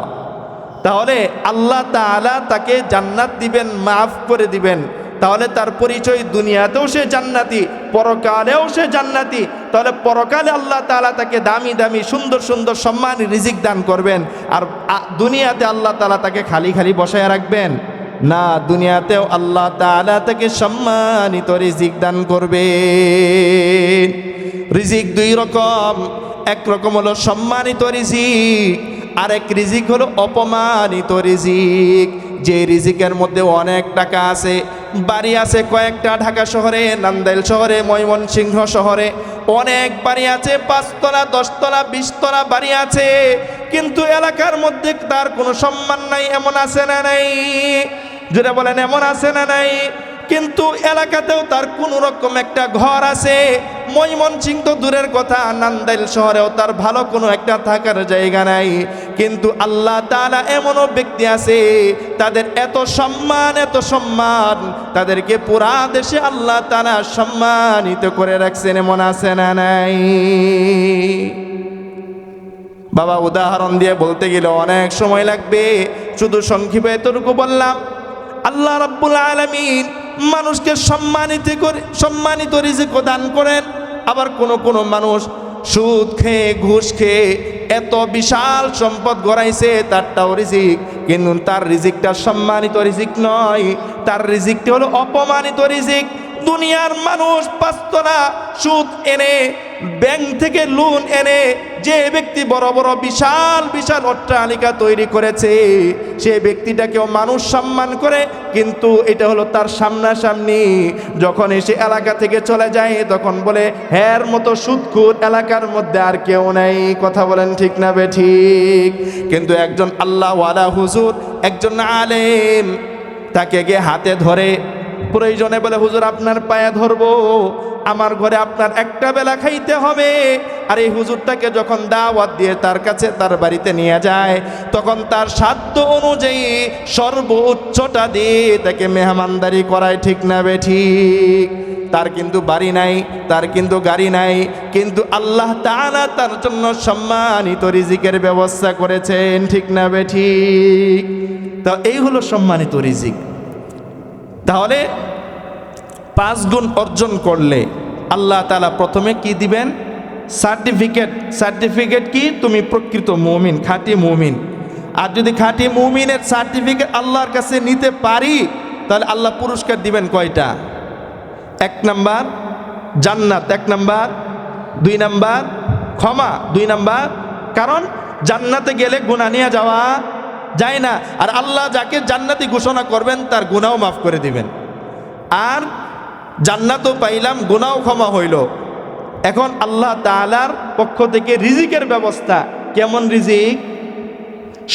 তাহলে আল্লাহ তাআলা তাকে জান্নাত দিবেন, মাফ করে দিবেন। তাহলে তার পরিচয় দুনিয়াতেও সে জান্নাতি, পরকালেও সে জান্নাতি। তাহলে পরকালে আল্লাহ তাআলা তাকে দামি দামি সুন্দর সুন্দর সম্মানী রিজিক দান করবেন, আর দুনিয়াতে আল্লাহ তাআলা তাকে খালি খালি বসায় রাখবেন না। দুনিয়াতেও আল্লাহ তাআলা তাকে সম্মানিত রিজিক দান করবেন। রিজিক দুই রকম, এক রকম হলো সম্মানিত রিজিক, আরেক রিজিক হলো অপমানিত রিজিক। যে রিজিকের মধ্যে অনেক টাকা আছে, বাড়ি আছে কয়েকটা, ঢাকা শহরে, নান্দাইল শহরে, ময়মনসিংহ শহরে অনেক বাড়ি আছে, 5 তলা 10 তলা 20 তলা বাড়ি আছে, কিন্তু এলাকার মধ্যে তার কোনো সম্মান নাই। এমন আছে না নাই? যেটা বলেন এমন আছে না নাই? কিন্তু এলাকাতেও তার কোনো রকম একটা ঘর আছে। ময়মনসিংহ তো দূরের কথা, নান্দাইল শহরেও তার ভালো কোনো একটা থাকার জায়গা নাই। কিন্তু আল্লাহ তাআলা এমনও ব্যক্তি আছে, তাদের এত সম্মান, তাদেরকে পুরা দেশে আল্লাহ তাআলা সম্মানিত করে রাখছেন। এমন আছে না নাই? বাবা, উদাহরণ দিয়ে বলতে গেলে অনেক সময় লাগবে, শুধু সংক্ষেপে এতটুকু বললাম। আল্লাহ রাব্বুল আলামিন মানুষকে সম্মানিত রিজিক দান করেন। আবার কোন মানুষ সুদ খেয়ে, ঘুষ খেয়ে এত বিশাল সম্পদ গড়াইছে, তারটাও রিজিক, কিন্তু তার রিজিকটা সম্মানিত রিজিক নয়, তার রিজিকটি হলো অপমানিত রিজিক। দুনিয়ার মানুষ 5 তলা সুদ এনে, ব্যাংক থেকে লোন এনে যে ব্যক্তি বড় বড় বিশাল বিশাল অট্টালিকা তৈরি করেছে, সে ব্যক্তিটাকেও মানুষ সম্মান করে, কিন্তু এটা হলো তার সামনাসামনি। যখন এসে এলাকা থেকে চলে যায়, তখন বলে হ্যার মতো সুদখোর এলাকার মধ্যে আর কেউ নাই। কথা বলেন ঠিক না বেঠিক? কিন্তু একজন আল্লাহওয়ালা হুজুর, একজন আলেম, তাকে গিয়ে হাতে ধরে প্রয়োজনে বলে হুজুর আপনার পায়ে ধরবো, আমার ঘরে আপনার একটা বেলা খাইতে হবে। আর এই হুজুরটাকে যখন দাওয়াত দিয়ে তার কাছে, তার বাড়িতে নিয়ে যায়, তখন তার সাধ্য অনুযায়ী সর্বোচ্চটা দিয়ে তাকে মেহমানদারি করায়। ঠিক না বেঠিক? তার কিন্তু বাড়ি নাই, তার কিন্তু গাড়ি নাই, কিন্তু আল্লাহ তাআলা তার জন্য সম্মানিত রিজিকের ব্যবস্থা করেছেন। ঠিক না বেঠিক? তো এই হলো সম্মানিত রিজিক। তাহলে 5 গুণ অর্জন করলে আল্লাহ তাআলা প্রথমে কি দিবেন? সার্টিফিকেট কি? তুমি প্রকৃত মুমিন, খাঁটি মুমিন। আর যদি খাঁটি মুমিনের সার্টিফিকেট আল্লাহর কাছে নিতে পারি, তাহলে আল্লাহ পুরস্কার দিবেন কয়টা? 1 নাম্বার জান্নাত, 1 নাম্বার, 2 নাম্বার ক্ষমা, 2 নাম্বার, কারণ জান্নাতে গেলে গুনাহ নিয়ে যাওয়া যায় না, আর আল্লাহ যাকে জান্নাতি ঘোষণা করবেন তার গুনাহও মাফ করে দিবেন। আর জান্নাতও পাইলাম, গুনাহও ক্ষমা হইল। এখন আল্লাহ তাআলার পক্ষ থেকে রিজিকের ব্যবস্থা, কেমন রিজিক?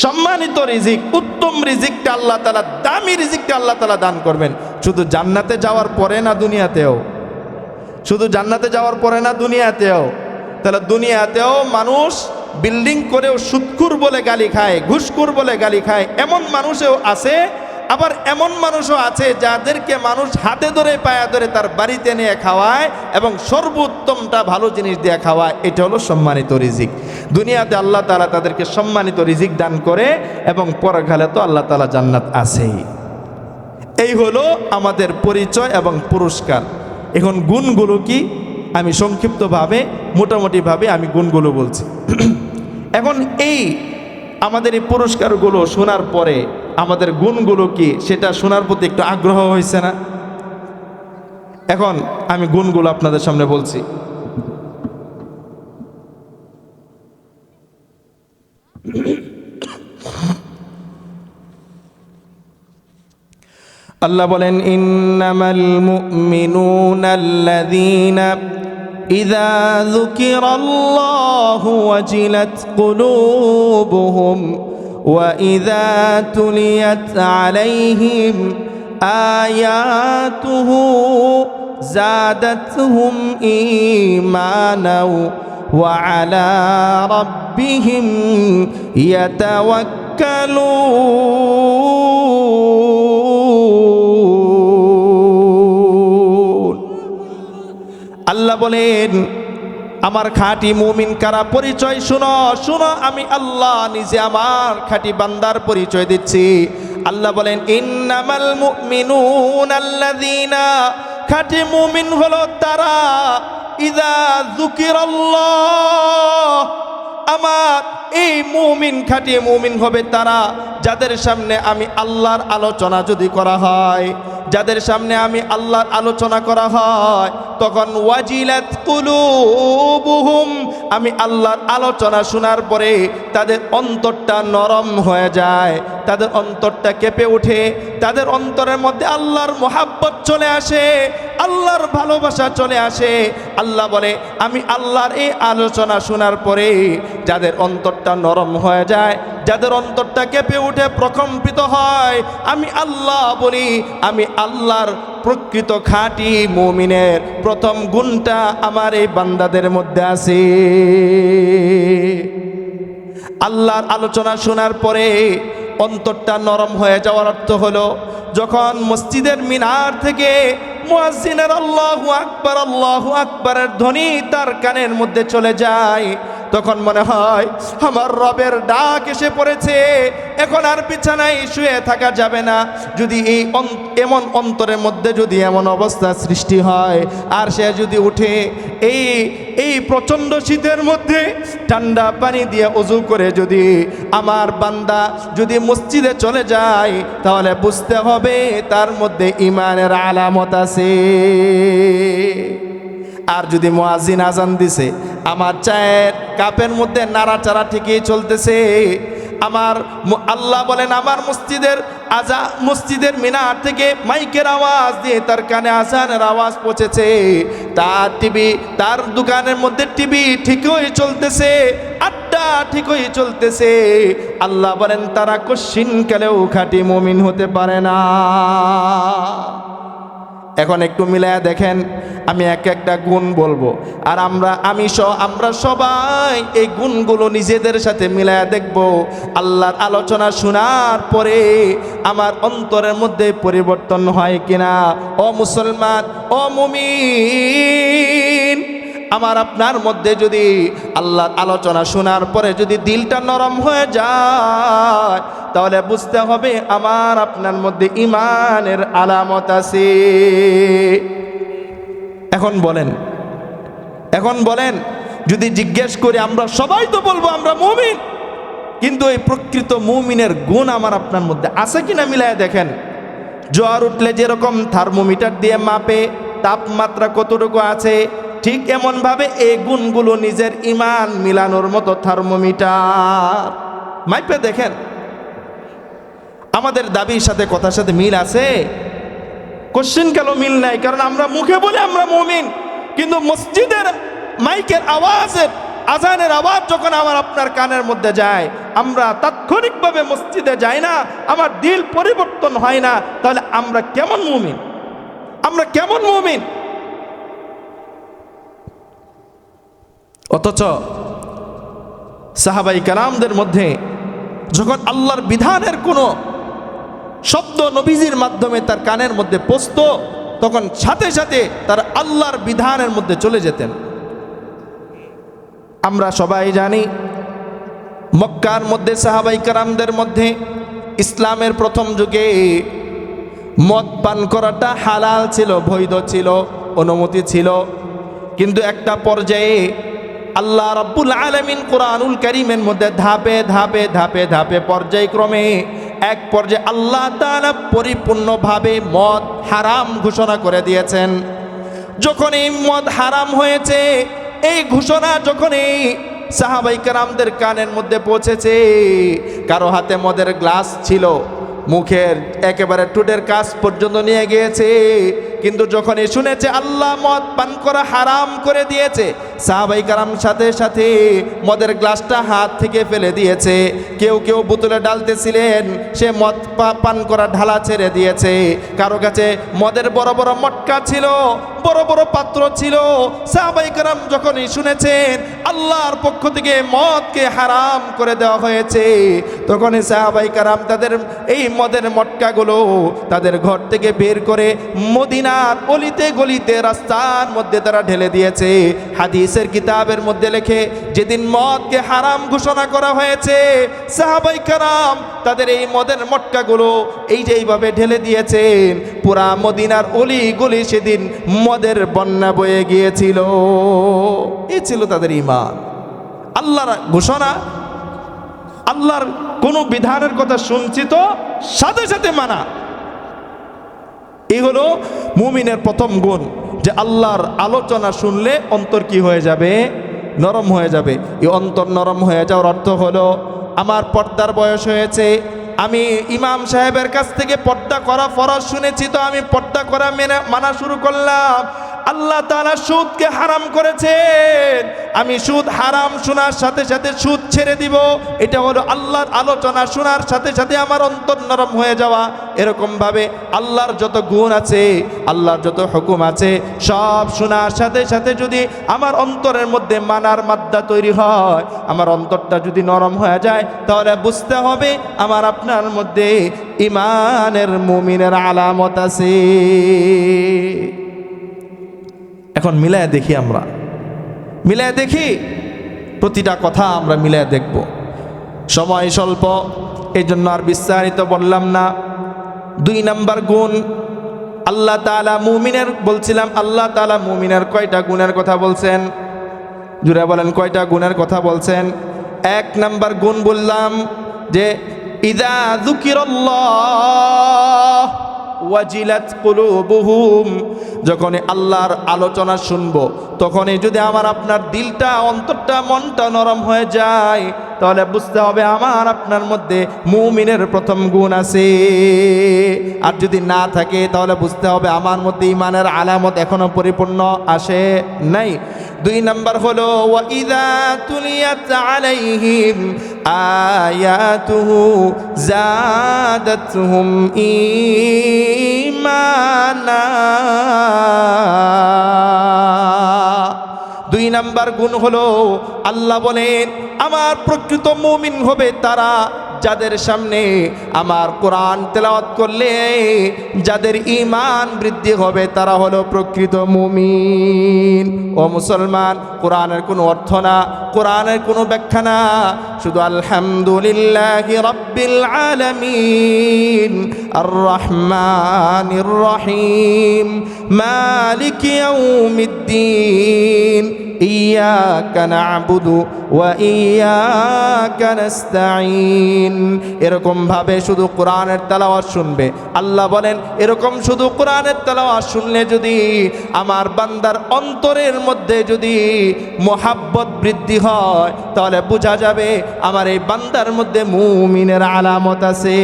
সম্মানিত রিজিক, উত্তম রিজিকটা আল্লাহ তাআলা, দামি রিজিকটা আল্লাহ তাআলা দান করবেন। শুধু জান্নাতে যাওয়ার পরে না দুনিয়াতেও, শুধু জান্নাতে যাওয়ার পরে না দুনিয়াতেও। তাহলে দুনিয়াতেও মানুষ বিল্ডিং করেও সুদখোর বলে গালি খায়, ঘুষখোর বলে গালি খায়, এমন মানুষও আছে। আবার এমন মানুষও আছে যাদেরকে মানুষ হাতে ধরে পায়ে ধরে তার বাড়িতে নিয়ে খাওয়ায় এবং সর্বোত্তমটা ভালো জিনিস দিয়ে খাওয়ায়। এটা হলো সম্মানিত রিজিক। দুনিয়াতে আল্লাহ তাআলা তাদেরকে সম্মানিত রিজিক দান করে এবং পরকালে তো আল্লাহ তাআলা জান্নাত আছেই। এই হলো আমাদের পরিচয় এবং পুরস্কার। এখন গুণগুলো কি আমি সংক্ষিপ্তভাবে মোটামুটিভাবে আমি গুণগুলো বলছি। এখন এই আমাদের এই পুরস্কারগুলো শোনার পরে আমাদের গুণগুলো কি সেটা শোনার প্রতি একটু আগ্রহ হয়েছে না? এখন আমি গুণগুলো আপনাদের সামনে বলছি। আল্লাহ বলেন, ইন্নামাল মুমিনুনা আল্লাযীনা ইযা যুকিরাল্লাহু ওয়াজিলাত কুলুবুহুম ওয়া ইযা তুলিয়াত আলাইহিম আয়াতুহু যাদাতহুম ঈমানাও ওয়া আলা রাব্বিহিম ইয়াতাওয়াক্কালুন। আল্লাহ বলেন, আমার খাঁটি মুমিন কারা? পরিচয় শুনো, শুনো, আমি আল্লাহ নিজে আমার খাঁটি বান্দার পরিচয় দিচ্ছি। আল্লাহ বলেন, ইন্নামাল মুমিনুনা আল্লাযীনা, খাঁটি মুমিন হলো তারা, ইযা যুকিরাল্লাহ, আমার এই মুমিন খাঁটি মুমিন হবে তারা যাদের সামনে আমি আল্লাহর আলোচনা যদি করা হয়, যাদের সামনে আমি আল্লাহর আলোচনা করা হয়, তখন ওয়াজিলাত কুলুবুহুম, আমি আল্লাহর আলোচনা শোনার পরে তাদের অন্তরটা নরম হয়ে যায়, তাদের অন্তরটা কেঁপে ওঠে, তাদের অন্তরের মধ্যে আল্লাহর মোহাব্বত চলে আসে, আল্লাহর ভালোবাসা চলে আসে। আল্লাহ বলে, আমি আল্লাহর এই আলোচনা শোনার পরে যাদের অন্তরটা নরম হয়ে যায়, যাদের অন্তরটা কেঁপে উঠে প্রকম্পিত হয়, আমি আল্লাহ বলি, আমি আল্লাহর প্রকৃত খাঁটি মুমিনের প্রথম গুণটা আমার এই বান্দাদের মধ্যে আছে। আল্লাহর আলোচনা শোনার পরে অন্তরটা নরম হয়ে যাওয়ার অর্থ হলো, যখন মসজিদের মিনার থেকে মুয়াজ্জিনের আল্লাহু আকবারের ধ্বনি তার কানের মধ্যে চলে যায়, তখন মনে হয় আমার রবের ডাক এসে পড়েছে, এখন আর বিছানায় শুয়ে থাকা যাবে না। যদি এই এমন অন্তরের মধ্যে যদি এমন অবস্থা সৃষ্টি হয়, আর সে যদি উঠে এই প্রচণ্ড শীতের মধ্যে ঠান্ডা পানি দিয়ে ওযু করে যদি আমার বান্দা যদি মসজিদে চলে যায়, তাহলে বুঝতে হবে তার মধ্যে ঈমানের আলামত আছে। আর যদি মুয়াজ্জিন আজান দিছে, আমার চায়ের কাপের মধ্যে নাড়াচাড়া ঠিকই চলতেছে, আমার আল্লাহ বলেন আমার মসজিদের মিনার থেকে মাইকের আওয়াজ দিয়ে তার কানে আজানের আওয়াজ পৌঁছেছে, তার দোকানের মধ্যে টিভি ঠিকই চলতেছে, আড্ডা ঠিকই চলতেছে, আল্লাহ বলেন তারা কশিনকালেও খাঁটি মুমিন হতে পারে না। এখন একটু মিলায়া দেখেন, আমি একটা গুণ বলবো, আর আমরা সবাই এই গুণগুলো নিজেদের সাথে মিলায়া দেখব। আল্লাহর আলোচনা শোনার পরে আমার অন্তরের মধ্যে পরিবর্তন হয় কিনা। ও মুসলমান, ও মুমিন, আমার আপনার মধ্যে যদি আল্লাহর আলোচনা শোনার পরে যদি দিলটা নরম হয়ে যায়, তাহলে বুঝতে হবে আমার আপনার মধ্যে ঈমানের আলামত আছে। এখন বলেন যদি জিজ্ঞেস করি, আমরা সবাই তো বলবো আমরা মুমিন, কিন্তু এই প্রকৃত মুমিনের গুণ আমার আপনার মধ্যে আছে কিনা মিলায় দেখেন। জ্বর উঠলে যেরকম থার্মোমিটার দিয়ে মাপে তাপমাত্রা কতটুকু আছে, ঠিক এমনভাবে এই গুণগুলো নিজের ঈমান মিলানোর মতো থার্মোমিটার মাইপে দেখেন। আমাদের দাবির সাথে কথার সাথে মিল আছে? কোশ্চেন কেন মিল নাই? কারণ আমরা মুখে বলে আমরা মুমিন, কিন্তু মসজিদের মাইকের আওয়াজের আজানের আওয়াজ যখন আমার আপনার কানের মধ্যে যায়, আমরা তাৎক্ষণিকভাবে মসজিদে যাই না, আমার দিল পরিবর্তন হয় না, তাহলে আমরা কেমন মুমিন? আমরা কেমন মুমিন? অথচ সাহাবাই কেরামদের মধ্যে যখন আল্লাহর বিধানের কোনো শব্দ নবীজির মাধ্যমে তার কানের মধ্যে পৌঁছতো, তখন সাথে সাথে তার আল্লাহর বিধানের মধ্যে চলে যেতেন। আমরা সবাই জানি মক্কার মধ্যে সাহাবাই কেরামদের মধ্যে ইসলামের প্রথম যুগে মদ পান করাটা হালাল ছিল, বৈধ ছিল, অনুমতি ছিল। কিন্তু একটা পর্যায়ে আল্লাহ রাব্বুল আলামিন কুরআনুল কারীমের মধ্যে ধাপে ধাপে ধাপে ধাপে পর্যায়ক্রমে এক পর্যায়ে আল্লাহ তাআলা পরিপূর্ণভাবে মদ হারাম ঘোষণা করে দিয়েছেন। যখন এই মদ হারাম হয়েছে, এই ঘোষণা যখন এই সাহাবাই কেরামদের কানের মধ্যে পৌঁছেছে, কারো হাতে মদের গ্লাস ছিল, মুখের একেবারে ঠোঁটের কাছ পর্যন্ত নিয়ে গিয়েছে, কিন্তু যখন এ শুনেছে আল্লাহ মদ পান করা হারাম করে দিয়েছে, সাহাবাই কেরাম সাথে সাথে মদের গ্লাসটা হাত থেকে ফেলে দিয়েছে। কেউ কেউ বোতলে ডালতেছিলেন, সে মদ পান করা ঢালা ছেড়ে দিয়েছে। কারো কাছে মদের বড় বড় মটকা ছিল, বড় বড় পাত্র ছিল। সাহাবাই কেরাম যখন শুনেছেন আল্লাহর পক্ষ থেকে মদকে হারাম করে দেওয়া হয়েছে, তখন সাহাবাই কেরাম তাদের এই মদের মটকাগুলো তাদের ঘর থেকে বের করে মদিনার অলিতে গলিতে রাস্তার মধ্যে তারা ঢেলে দিয়েছে। হাদিসের কিতাবের মধ্যে লেখে, যেদিন মদকে হারাম ঘোষণা করা হয়েছে, সাহাবাই কেরাম তাদের এই মদের মটকাগুলো এই যে এইভাবে ঢেলে দিয়েছেন, পুরা মদিনার অলি গলি সেদিন মদের বন্যা বয়ে গিয়েছিল। এই ছিল তাদের ঈমান। আল্লাহর ঘোষণা, আল্লাহর কোনো বিধানের কথা শুনছি তো সাথে সাথে মানা। এই হলো মুমিনের প্রথম গুণ, যে আল্লাহর আলোচনা শুনলে অন্তর কি হয়ে যাবে? নরম হয়ে যাবে। এই অন্তর নরম হয়ে যাওয়ার অর্থ হলো, আমার পর্দার বয়স হয়েছে, আমি ইমাম সাহেবের কাছ থেকে পর্দা করা ফরজ শুনেছি, তো আমি পর্দা করা মানা শুরু করলাম। আল্লাহ তাআলা সুদকে হারাম করেছেন, আমি সুদ হারাম শোনার সাথে সাথে সুদ ছেড়ে দিব। এটা হলো আল্লাহর আলোচনা শোনার সাথে সাথে আমার অন্তর নরম হয়ে যাওয়া। এরকমভাবে আল্লাহর যত গুণ আছে, আল্লাহর যত হুকুম আছে, সব শোনার সাথে সাথে যদি আমার অন্তরের মধ্যে মানার মাদ্দা তৈরি হয়, আমার অন্তরটা যদি নরম হয়ে যায়, তাহলে বুঝতে হবে আমার আপনার মধ্যে ঈমানের মুমিনের আলামত আছে। এখন মিলায় দেখি, আমরা মিলায় দেখি, প্রতিটা কথা আমরা মিলায় দেখব। সময় স্বল্প, এই জন্য আর বিস্তারিত বললাম না। 2 নাম্বার গুণ আল্লাহ তাআলা মুমিনের, বলছিলাম আল্লাহ তাআলা মুমিনের কয়টা গুণের কথা বলছেন? জুড়ে বলেন, কয়টা গুণের কথা বলছেন? 1 নাম্বার গুণ বললাম যে ইযা যুকিরাল্লাহ ওয়াজিলাত কুলুবুহুম, যখন আল্লাহর আলোচনা শুনবো, তখনই যদি আমার আপনার দিলটা, অন্তরটা, মনটা নরম হয়ে যায়, তাহলে বুঝতে হবে আমার আপনার মধ্যে মুমিনের প্রথম গুণ আছে। আর যদি না থাকে, তাহলে বুঝতে হবে আমার মধ্যে ঈমানের আলামত এখনো পরিপূর্ণ আসে নাই। 2 নাম্বার হলো ওয়াইদা তুলিয়াত আলাইহিম আয়াতুহু যাদাতহুম ঈমানা। 2 নাম্বার গুণ হলো, আল্লাহ বলেন আমার প্রকৃত মুমিন হবে তারা যাদের সামনে আমার কোরআন তেলাওয়াত করলে যাদের ঈমান বৃদ্ধি হবে, তারা হলো প্রকৃত মুমিন। ও মুসলমান, কোরআনের কোনো অর্থ না, কোরআনের কোনো ব্যাখ্যা না, শুধু আলহামদুলিল্লাহি রাব্বিল আলামিন আর রহমানির রহিম মালিকি ইয়াউমিদ্দিন ইয়াকা না'বুদু ওয়া ইয়াকা নাস্তাঈন। এরকম ভাবে শুধু কোরআনের তেলাওয়াত শুনবে। আল্লাহ বলেন এরকম শুধু কোরআনের তেলাওয়াত শুনলে যদি আমার বান্দার অন্তরের মধ্যে যদি মোহাব্বত বৃদ্ধি হয়, তাহলে বোঝা যাবে আমার এই বান্দার মধ্যে মুমিনের আলামত আছে।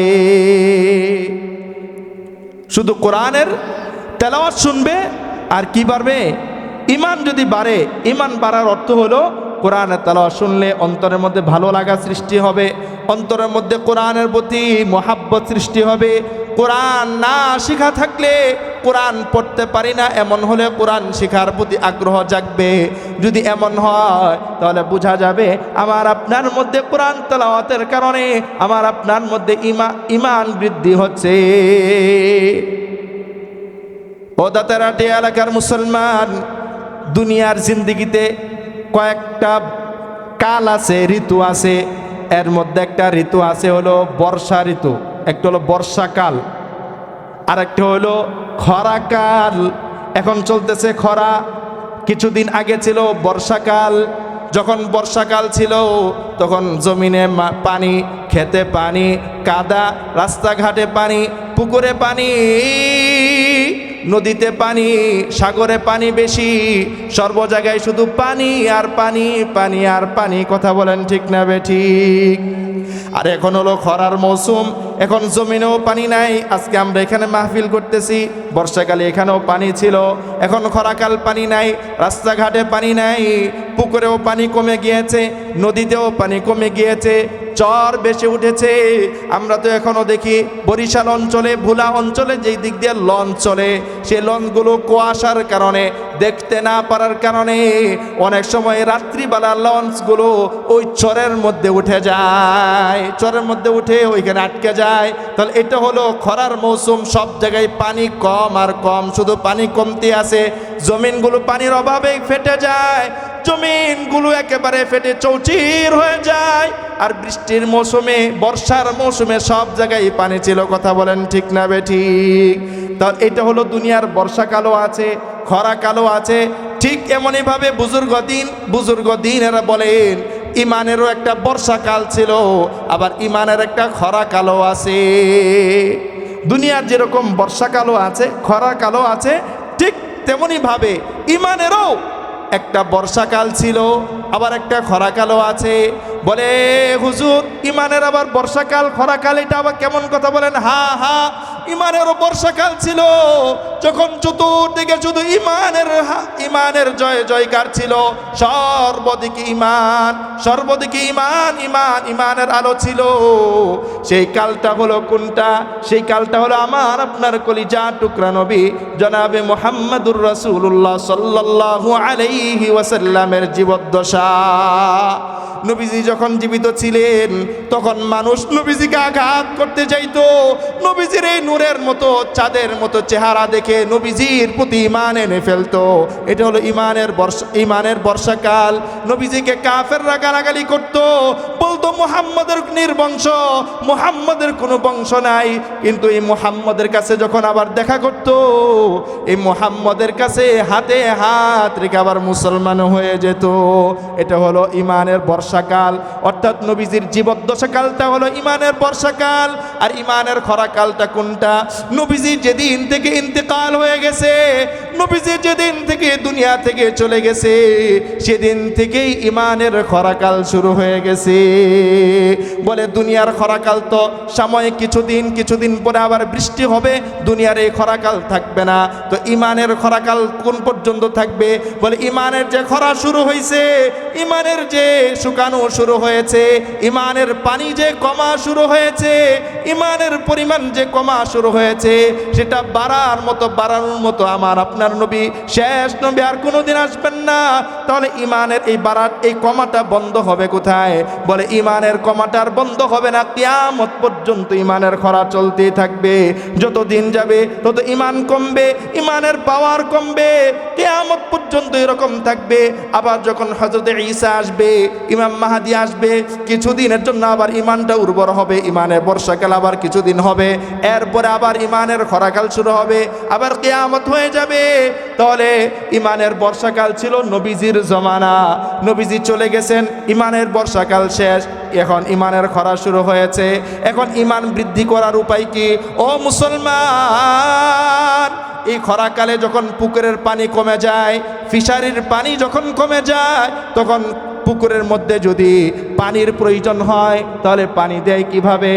শুধু কোরআনের তেলাওয়াত শুনবে আর কি বাড়বে? ঈমান যদি বাড়ে। ঈমান বাড়ার অর্থ হলো কোরআনের তেলাওয়াত শুনলে অন্তরের মধ্যে ভালো লাগা সৃষ্টি হবে, অন্তরের মধ্যে কোরআনের প্রতি মহাব্বত সৃষ্টি হবে। কোরআন না শেখা থাকলে, কোরআন পড়তে পারি না এমন হলে কোরআন শেখার প্রতি আগ্রহ জাগবে। যদি এমন হয় তাহলে বোঝা যাবে আমার আপনার মধ্যে কোরআন তেলাওয়াতের কারণে আমার আপনার মধ্যে ঈমান বৃদ্ধি হচ্ছে। ও দাতারাটি এলাকার মুসলমান, দুনিয়ার জিন্দেগিতে কয়েকটা কাল আছে, ঋতু আছে। এর মধ্যে একটা ঋতু আছে হলো বর্ষা ঋতু, একটা হলো বর্ষাকাল, আর একটা হলো খরাকাল। এখন চলতেছে খরা, কিছুদিন আগে ছিল বর্ষাকাল। যখন বর্ষাকাল ছিল তখন জমিনে পানি, খেতে পানি, কাদা, রাস্তাঘাটে পানি, পুকুরে পানি, নদীতে পানি, সাগরে পানি বেশি, সর্ব জায়গায় শুধু পানি আর পানি, পানি আর পানি। কথা বলেন ঠিক না বেঠিক? আর এখন হলো খরার মৌসুম, এখন জমিনেও পানি নাই। আজকে আমরা এখানে মাহফিল করতেছি, বর্ষাকালে এখানেও পানি ছিল, এখন খরাকাল পানি নাই, রাস্তাঘাটে পানি নাই, পুকুরেও পানি কমে গিয়েছে, নদীতেও পানি কমে গিয়েছে, চর বেশি উঠেছে। আমরা তো এখনো দেখি বরিশাল অঞ্চলে, ভোলা অঞ্চলে যেই দিক দিয়ে লঞ্চ চলে, সেই লঞ্চগুলো কুয়াশার কারণে, দেখতে না পারার কারণে অনেক সময় রাত্রিবেলা লঞ্চগুলো ওই চরের মধ্যে উঠে যায়, চরের মধ্যে উঠে ওইখানে আটকে যায়। তাহলে এটা হলো খরার মৌসুম, সব জায়গায় পানি কম আর কম, শুধু পানি কমতে আছে। জমিনগুলো পানির অভাবে ফেটে যায়, জমিনগুলো একেবারে ফেটে চৌচির হয়ে যায়। আর বৃষ্টির মৌসুমে, বর্ষার মৌসুমে সব জায়গায় পানি ছিল। কথা বলেন ঠিক না বেঠিক? তাহলে এটা হলো দুনিয়ার বর্ষাকালও আছে, খরাকালও আছে। ঠিক এমনইভাবে বুজুর্গদিন এরা বলেন ইমানেরও একটা বর্ষাকাল ছিল, আবার ইমানের একটা খরাকালও আছে। দুনিয়ার যেরকম বর্ষাকালও আছে, খরাকালও আছে, ঠিক তেমনিভাবে ইমানেরও একটা বর্ষাকাল ছিল, আবার একটা খরাকালও আছে। বলে হুজুর, ইমানের আবার বর্ষাকাল খরাকাল, এটা আবার কেমন কথা বলেন? হা, ইমানেরও বর্ষাকাল ছিল, যখন চতুর্দিকে শুধু ইমানের জয় জয়কার ছিল, সর্বদিকে ইমান, সর্বদিকে ইমান, ইমানের আলো ছিল। সেই কালটা হলো কোনটা? সেই কালটা হলো আমার আপনার কলিজা টুকরা নবী জনাবে মুহাম্মদুর রাসূলুল্লাহ সাল্লাল্লাহু আলাইহি ওয়াসাল্লামের জীবদ্দশা। নবীজি যখন জীবিত ছিলেন তখন মানুষ নবীজিকে আঘাত করতে চাইতো। নবীজির এই নূরের মতো, চাঁদের মতো চেহারা দেখে নবীজির প্রতি ঈমান এনে ফেলতো। এটা হলো ঈমানের বর্ষাকাল। নবীজিকে কাফেররা গালাগালি করতো, বলতো মুহাম্মদের নির্বংশ, মুহাম্মদের কোনো বংশ নাই। কিন্তু এই মুহাম্মদের কাছে যখন আবার দেখা করতো, এই মুহাম্মদের কাছে হাতে হাত রেখে আবার মুসলমান হয়ে যেত। এটা হলো ঈমানের বর্ষাকাল, অর্থাৎ নবীজির জীবদ্দশাকালটা হলো ঈমানের বর্ষাকাল। আর ঈমানের খরাকালটা কোনটা? নবীজি যেদিন থেকে ইন্তেকাল হয়ে গেছে, নবীজি যেদিন থেকে দুনিয়া থেকে চলে গেছে, সেদিন থেকেই ঈমানের খরাকাল শুরু হয়ে গেছে। বলে দুনিয়ার খরাকাল তো সাময়িক, কিছুদিন পরে আবার বৃষ্টি হবে, দুনিয়ার এই খরাকাল থাকবে না। তো ঈমানের খরাকাল কোন পর্যন্ত থাকবে? বলে ঈমানের যে খরা শুরু হয়েছে, ঈমানের যে শুকানো শুরু হয়েছে, ঈমানের পানি যে কমা শুরু হয়েছে, ঈমানের পরিমাণ যে কমা শুরু হয়েছে, সেটা বাড়ানোর মতো আমার আপনার নবী, শেষ নবী আর কোনোদিন আসবেন না। তাহলে ঈমানের এই কমাটা বন্ধ হবে কোথায়? বলে ঈমানের কমাটার বন্ধ হবে না, কিয়ামত পর্যন্ত ঈমানের খরা চলতেই থাকবে। যত দিন যাবে তত ঈমান কমবে, ঈমানের পাওয়ার কমবে, কিয়ামত পর্যন্ত এরকম থাকবে। আবার যখন হযরত ঈসা আসবে, ইমাম মাহদী আসবে, কিছুদিনের জন্য আবার ঈমানটা উর্বর হবে, ঈমানের বর্ষাকাল আবার কিছুদিন হবে, এরপরে আবার ঈমানের খরাকাল শুরু হবে, আবার কিয়ামত হয়ে যাবে। তাহলে ঈমানের বর্ষাকাল ছিল নবীজির জমানা, নবীজি চলে গেছেন, ঈমানের বর্ষাকাল শেষ, এখন ঈমানের খরা শুরু হয়েছে। এখন ঈমান বৃদ্ধি করার উপায় কি? ও মুসলমান, এই খরাকালে যখন পুকুরের পানি কমে যায়, ফিশারির পানি যখন কমে যায়, তখন পুকুরের মধ্যে যদি পানির প্রয়োজন হয় তাহলে পানি দেয় কিভাবে?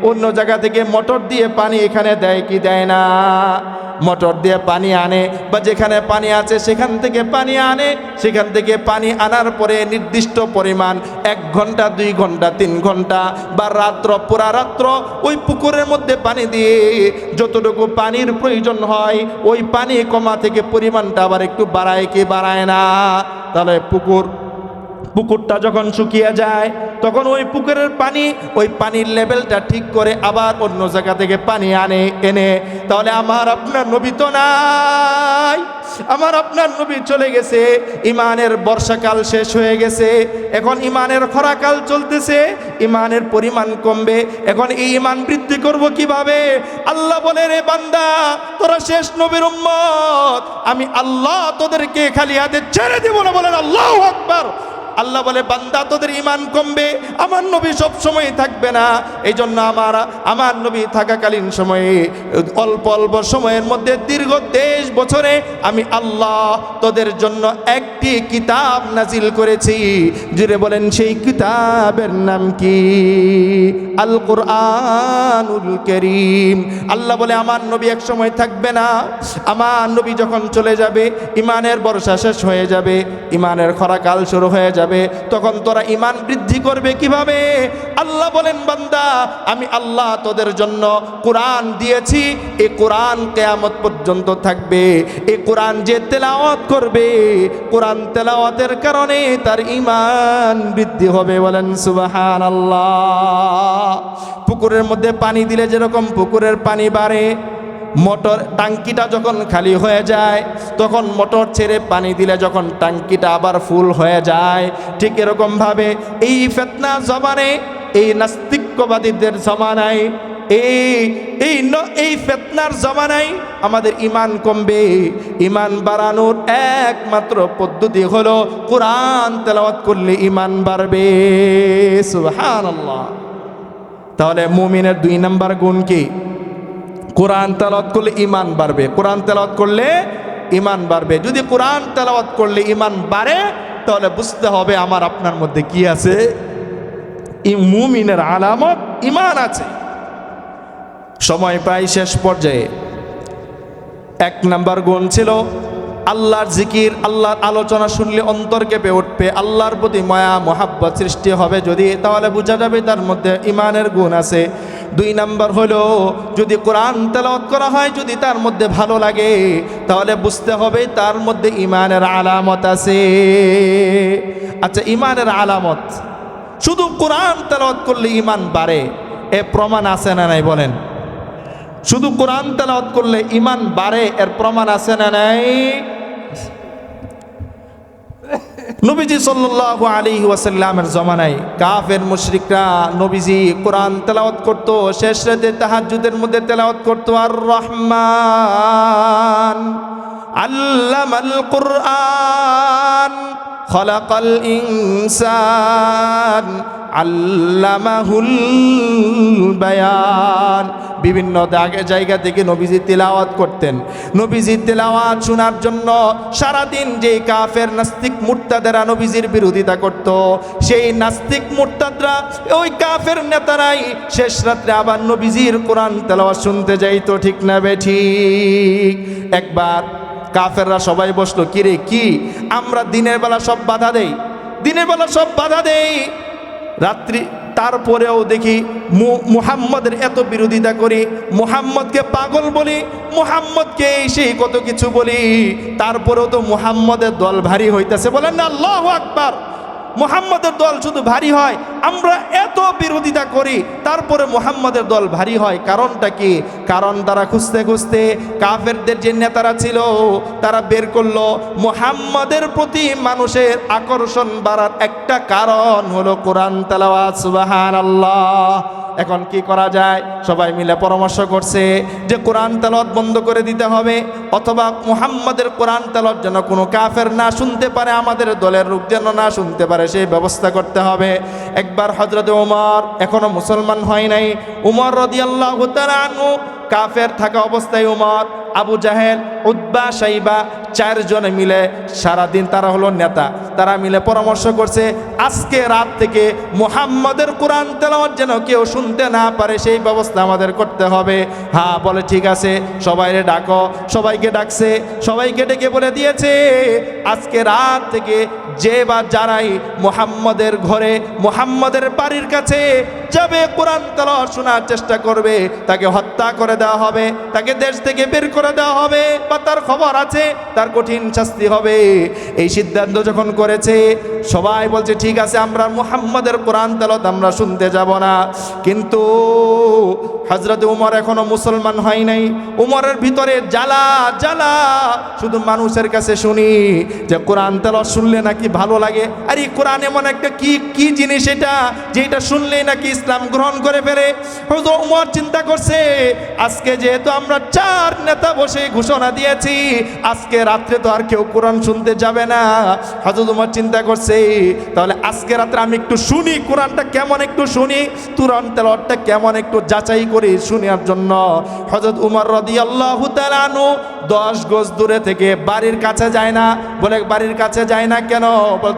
অন্য জায়গা থেকে মোটর দিয়ে পানি এখানে দেয় কি দেয় না? মোটর দিয়ে পানি আনে বা যেখানে পানি আছে সেখান থেকে পানি আনে, সেখান থেকে পানি আনার পরে নির্দিষ্ট পরিমাণ 1 ঘন্টা 2 ঘন্টা 3 ঘন্টা বা রাত্র পুরা রাত্র ওই পুকুরের মধ্যে পানি দিয়ে যতটুকু পানির প্রয়োজন হয় ওই পানি কমা থেকে পরিমাণটা আবার একটু বাড়ায় কি বাড়ায় না? তাহলে পুকুরটা যখন শুকিয়ে যায় তখন ওই পুকুরের পানি, ওই পানির লেভেলটা ঠিক করে আবার অন্য জায়গা থেকে পানি এনে তাহলে আমার আপনার নবী তো নাই, আমার আপনার নবী চলে গেছে, ইমানের বর্ষাকাল শেষ হয়ে গেছে, এখন ইমানের খরাকাল চলতেছে, ইমানের পরিমাণ কমবে, এখন এই ইমান বৃদ্ধি করব কিভাবে? আল্লাহ বলে, রে বান্দা তোরা শেষ নবীর উম্মত, আমি আল্লাহ তোদেরকে খালি হাতে ছেড়ে দিব না। বলেন আল্লাহু আকবার। আল্লাহ বলে, বান্দা তোদের ইমান কমবে, আমার নবী সব সময় থাকবে না। এই জন্য আমার নবী থাকাকালীন সময়ে অল্প অল্প সময়ের মধ্যে দীর্ঘ 23 বছরে আমি আল্লাহ তোদের জন্য একটি কিতাব নাজিল করেছি। জুড়ে বলেন সেই কিতাবের নাম কি? আল কুরআনুল কারীম। আল্লাহ বলে, আমার নবী এক সময় থাকবে না, আমার নবী যখন চলে যাবে ইমানের বর্ষা শেষ হয়ে যাবে, ইমানের খরাকাল শুরু হয়ে যাবে, তখন তোরা ইমান বৃদ্ধি করবে কিভাবে? আল্লাহ বলেন, বান্দা আমি আল্লাহ তোদের জন্য কোরআন দিয়েছি, এই কোরআন কিয়ামত পর্যন্ত থাকবে। এই কোরআন যে তেলাওয়াত করবে, কোরআন তেলাওয়াতের কারণে তার ইমান বৃদ্ধি হবে। বলেন সুবহানাল্লাহ। পুকুরের মধ্যে পানি দিলে যেরকম পুকুরের পানি বাড়ে, মোটর টাঙ্কিটা যখন খালি হয়ে যায় তখন মোটর ছেড়ে পানি দিলে যখন টাঙ্কিটা আবার ফুল হয়ে যায়, ঠিক এরকমভাবে এই ফিতনা জমানে, এই নাস্তিক্যবাদীদের জমানায়, এই ফিতনার জমানায় আমাদের ইমান কমবে। ইমান বাড়ানোর একমাত্র পদ্ধতি হলো কোরআন তেলাওয়াত করলে ইমান বাড়বে। সুবহানাল্লাহ। তাহলে মুমিনের 2 নম্বর গুণ কি? কোরআন তেলাওয়াত করলে ইমান বাড়বে। কোরআন তেলাওয়াত করলে ইমান বাড়বে। যদি কোরআন তেলাওয়াত করলে ইমান বাড়ে তাহলে বুঝতে হবে আমার আপনার মধ্যে কি আছে? মুমিনের আলামত ইমান আছে। সময় প্রায় শেষ পর্যায়ে। 1 নম্বর গুণ ছিল আল্লাহর জিকির, আল্লাহর আলোচনা শুনলে অন্তর কেঁপে উঠবে, আল্লাহর প্রতি মায়া মহাব্বত সৃষ্টি হবে যদি, তাহলে বোঝা যাবে তার মধ্যে ইমানের গুণ আছে। 2 নম্বর হলো যদি কোরআন তেলাওয়াত করা হয়, যদি তার মধ্যে ভালো লাগে তাহলে বুঝতে হবে তার মধ্যে ইমানের আলামত আছে। আচ্ছা, ইমানের আলামত শুধু কোরআন তেলাওয়াত করলে ইমান বাড়ে, এ প্রমাণ আছে না নাই? বলেন, শুধু কোরআন তেলাওয়াত করলে ইমান বাড়ে, এর প্রমাণ আছে না নাই? নবীজি সাল্লাল্লাহু আলাইহি ওয়াসাল্লামের জমানায় কাফের মুশরিকরা নবীজি কোরআন তেলাওয়াত করত, শেষ রাতে তাহাজ্জুদের মধ্যে তেলাওয়াত করত, আর রহমান আল্লামাল কুরআন খলাকাল ইনসান আল্লামাহুল বায়ান। বিভিন্ন জায়গা থেকে নবীজি তেলাওয়াত করতেন। নবীজি তেলাওয়াত শোনার জন্য সারাদিন যে কাফের নাস্তিক মুরতাদেরা নবীজির বিরোধিতা করত, সেই নাস্তিক মুরতাদরা, ওই কাফের নেতারাই শেষ রাত্রে আবার নবীজির কোরআন তেলাওয়াত শুনতে যাইতো। ঠিক না বেঠিক? একবার কাফেররা সবাই বসলো, কিরে কি আমরা দিনের বেলা সব বাধা দেই, দিনের বেলা সব বাধা দেই, রাত্রি তারপরেও দেখি মুহাম্মদের এত বিরোধিতা করি, মুহাম্মদকে পাগল বলি, মুহাম্মদকে সেই কত কিছু বলি, তারপরেও তো মুহাম্মদের দল ভারী হইতেছে। বলেন না আল্লাহু আকবার। মুহাম্মদের দল শুধু ভারী হয়, আমরা এত বিরোধিতা করি তারপরে মুহাম্মদের দল ভারী হয়। কারণটা কি? কারণ তারা খুঁজতে খুঁজতে কাফেরদের যে নেতারা ছিল তারা বের করলো মুহাম্মদের প্রতি মানুষের আকর্ষণ বাড়ার একটা কারণ হলো কোরআন তেলাওয়াত। সুবহানাল্লাহ। এখন কি করা যায়? সবাই মিলে পরামর্শ করছে যে কোরআন তেলাওয়াত বন্ধ করে দিতে হবে, অথবা মুহাম্মদের কোরআন তেলাওয়াত যেন কোনো কাফের না শুনতে পারে, আমাদের দলের লোক যেন না শুনতে পারে, সেই ব্যবস্থা করতে হবে। একবার হযরত ওমর, এখনো মুসলমান হয় নাই, ওমর রাদিয়াল্লাহু তাআলা আনহু কাফের থাকা অবস্থায় উমর, আবু জাহেল, উতবা, শাইবা 4 জনে মিলে সারাদিন তারা হলো নেতা, তারা মিলে পরামর্শ করছে আজকে রাত থেকে মুহাম্মাদের কোরআন তেলাওয়াত যেন কেউ শুনতে না পারে সেই ব্যবস্থা আমাদের করতে হবে। হ্যাঁ, বলে ঠিক আছে, সবাইরে ডাকো। সবাইকে ডাকছে, সবাইকে ডেকে বলে দিয়েছে আজকে রাত থেকে যে বা যারাই মুহাম্মাদের ঘরে, মুহাম্মাদের বাড়ির কাছে যাবে, কোরআন তেলাওয়াত শোনার চেষ্টা করবে, তাকে হত্যা করে দেওয়া হবে, তাকে দেশ থেকে বের করে দেওয়া হবে, বা তার খবর আছে তার কঠিন শাস্তি হবে। এই সিদ্ধান্ত যখন করেছে সবাই বলছে ঠিক আছে, আমরা মুহাম্মাদের কোরআন তেলাওয়াত আমরা শুনতে যাব না। কিন্তু হযরত উমর এখনো মুসলমান হয় নাই। উমরের ভিতরে জ্বালা জ্বালা, শুধু মানুষের কাছে শুনি যে কোরআন তেলাওয়াত শুনলে নাকি ভালো লাগে। আর এই কোরআন এমন একটা কি জিনিস এটা, যেটা শুনলেই নাকি ইসলাম গ্রহণ করে ফেলে। হযরত উমর চিন্তা করছে আজকে যেহেতু আমরা 4 নেতা বসে ঘোষণা দিয়েছি আজকে রাত্রে তো আর কেউ কোরআন শুনতে যাবে না। হযরত উমর চিন্তা করছে তাহলে আজকে রাত্রে আমি একটু শুনি কোরআনটা কেমন, একটু শুনি কোরআন তেলাওয়াতটা কেমন, একটু যাচাই করে শোনার জন্য হযরত উমর রাদিয়াল্লাহু তাআলা আনহু 10 গজ দূরে থেকে, বাড়ির কাছে যায় না। বলে বাড়ির কাছে যায় না কেন?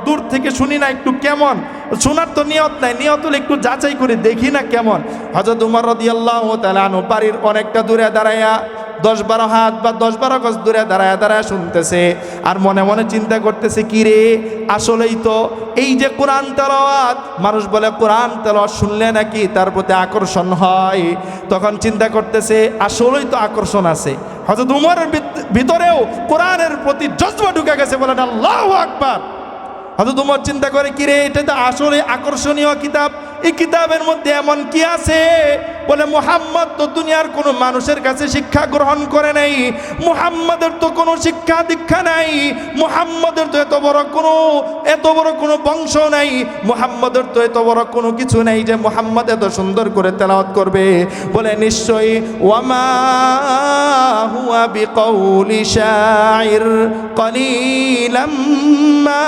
দূর থেকে শুনি না একটু কেমন, শোনার তো নিয়ত নাই, নিয়ত হলে একটু যাচাই করে দেখি না কেমন। হযরত উমর রাদিয়াল্লাহু তাআলা আনহু বাড়ির অনেকটা দূরে দাঁড়ায়া 10-12 হাত বা 10-12 গজ দূরে দাঁড়ায় দাঁড়ায় শুনতেছে, আর মনে মনে চিন্তা করতেছে কি রে, আসলেই তো এই যে কোরআন তেলাওয়াত, মানুষ বলে কোরআন তেলাওয়াত শুনলে নাকি তার প্রতি আকর্ষণ হয়। তখন চিন্তা করতেছে আসলেই তো আকর্ষণ আছে। হযরত উমরের ভিতরেও কোরআনের প্রতি জজবা ঢুকে গেছে, বলেন আল্লাহু আকবার। হযরত উমর চিন্তা করে কি রে, এটা তো আসলে আকর্ষণীয় কিতাব, এই কিতাবের মধ্যে এমন কি আছে? বলে মুহাম্মদ তো দুনিয়ার কোনো মানুষের কাছে শিক্ষা গ্রহণ করে নাই, মুহাম্মাদের তো কোনো শিক্ষা দীক্ষা নাই, মুহাম্মাদের তো এত বড় কোনো বংশ নাই, মুহাম্মাদের তো এত বড় কোনো কিছু নাই যে মুহাম্মদ এত সুন্দর করে তেলাওয়াত করবে। বলে নিশ্চয়ই ওয়ামা হুয়া বিকাউলি শাইর কলিলাম মা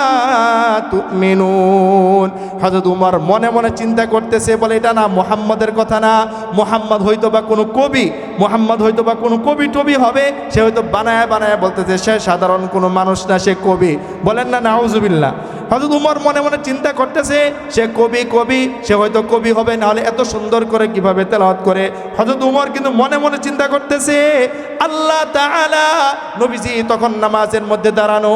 তুমিনুন। হযরত উমর মনে মনে চিন্তা করতেছে, বলে এটা না মুহাম্মাদের কথা না, মুহাম্মদ হয়তো বা কোনো কবি, মুহাম্মদ হয়তো বা কোনো কবি টবি হবে, সে হয়তো বানায় বানায় বলতেছে, সে সাধারণ কোনো মানুষ না, সে কবি। বলেন না নাউজুবিল্লাহ। হযরত উমর মনে মনে চিন্তা করতেছে সে কবি, সে হয়তো কবি হবে, নাহলে এত সুন্দর করে কিভাবে তেলাওয়াত করে। হযরত উমর কিন্তু মনে মনে চিন্তা করতেছে আল্লাহ তাআলা, নবীজি তখন নামাজের মধ্যে দাঁড়ানো,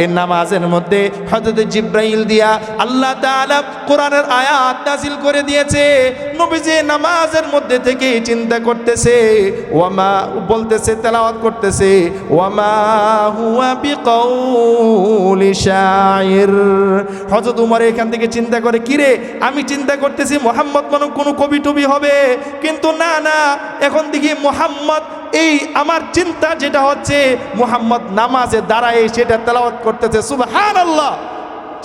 এই নামাজের মধ্যে হযরত জিবরাইল দিয়া আল্লাহ তাআলা কোরআনের আয়াত নাযিল করে দিয়েছে। নবীজি নামাজের মধ্যে থেকে চিন্তা করতেছে, ওয়ামা বলতেছে, তেলাওয়াত করতেছে, ওয়ামা হুয়া বিকাউলি শাইর। হযরত উমর এখান থেকে চিন্তা করে কিরে, আমি চিন্তা করতেছি মুহাম্মদ মনে কোনো কবি টবি হবে, কিন্তু না, এখন দেখি মুহাম্মদ, এই আমার চিন্তা যেটা হচ্ছে মুহাম্মদ নামাজে দাঁড়ায় সেটা তেলাওয়াত করতেছে, সুবহানাল্লাহ।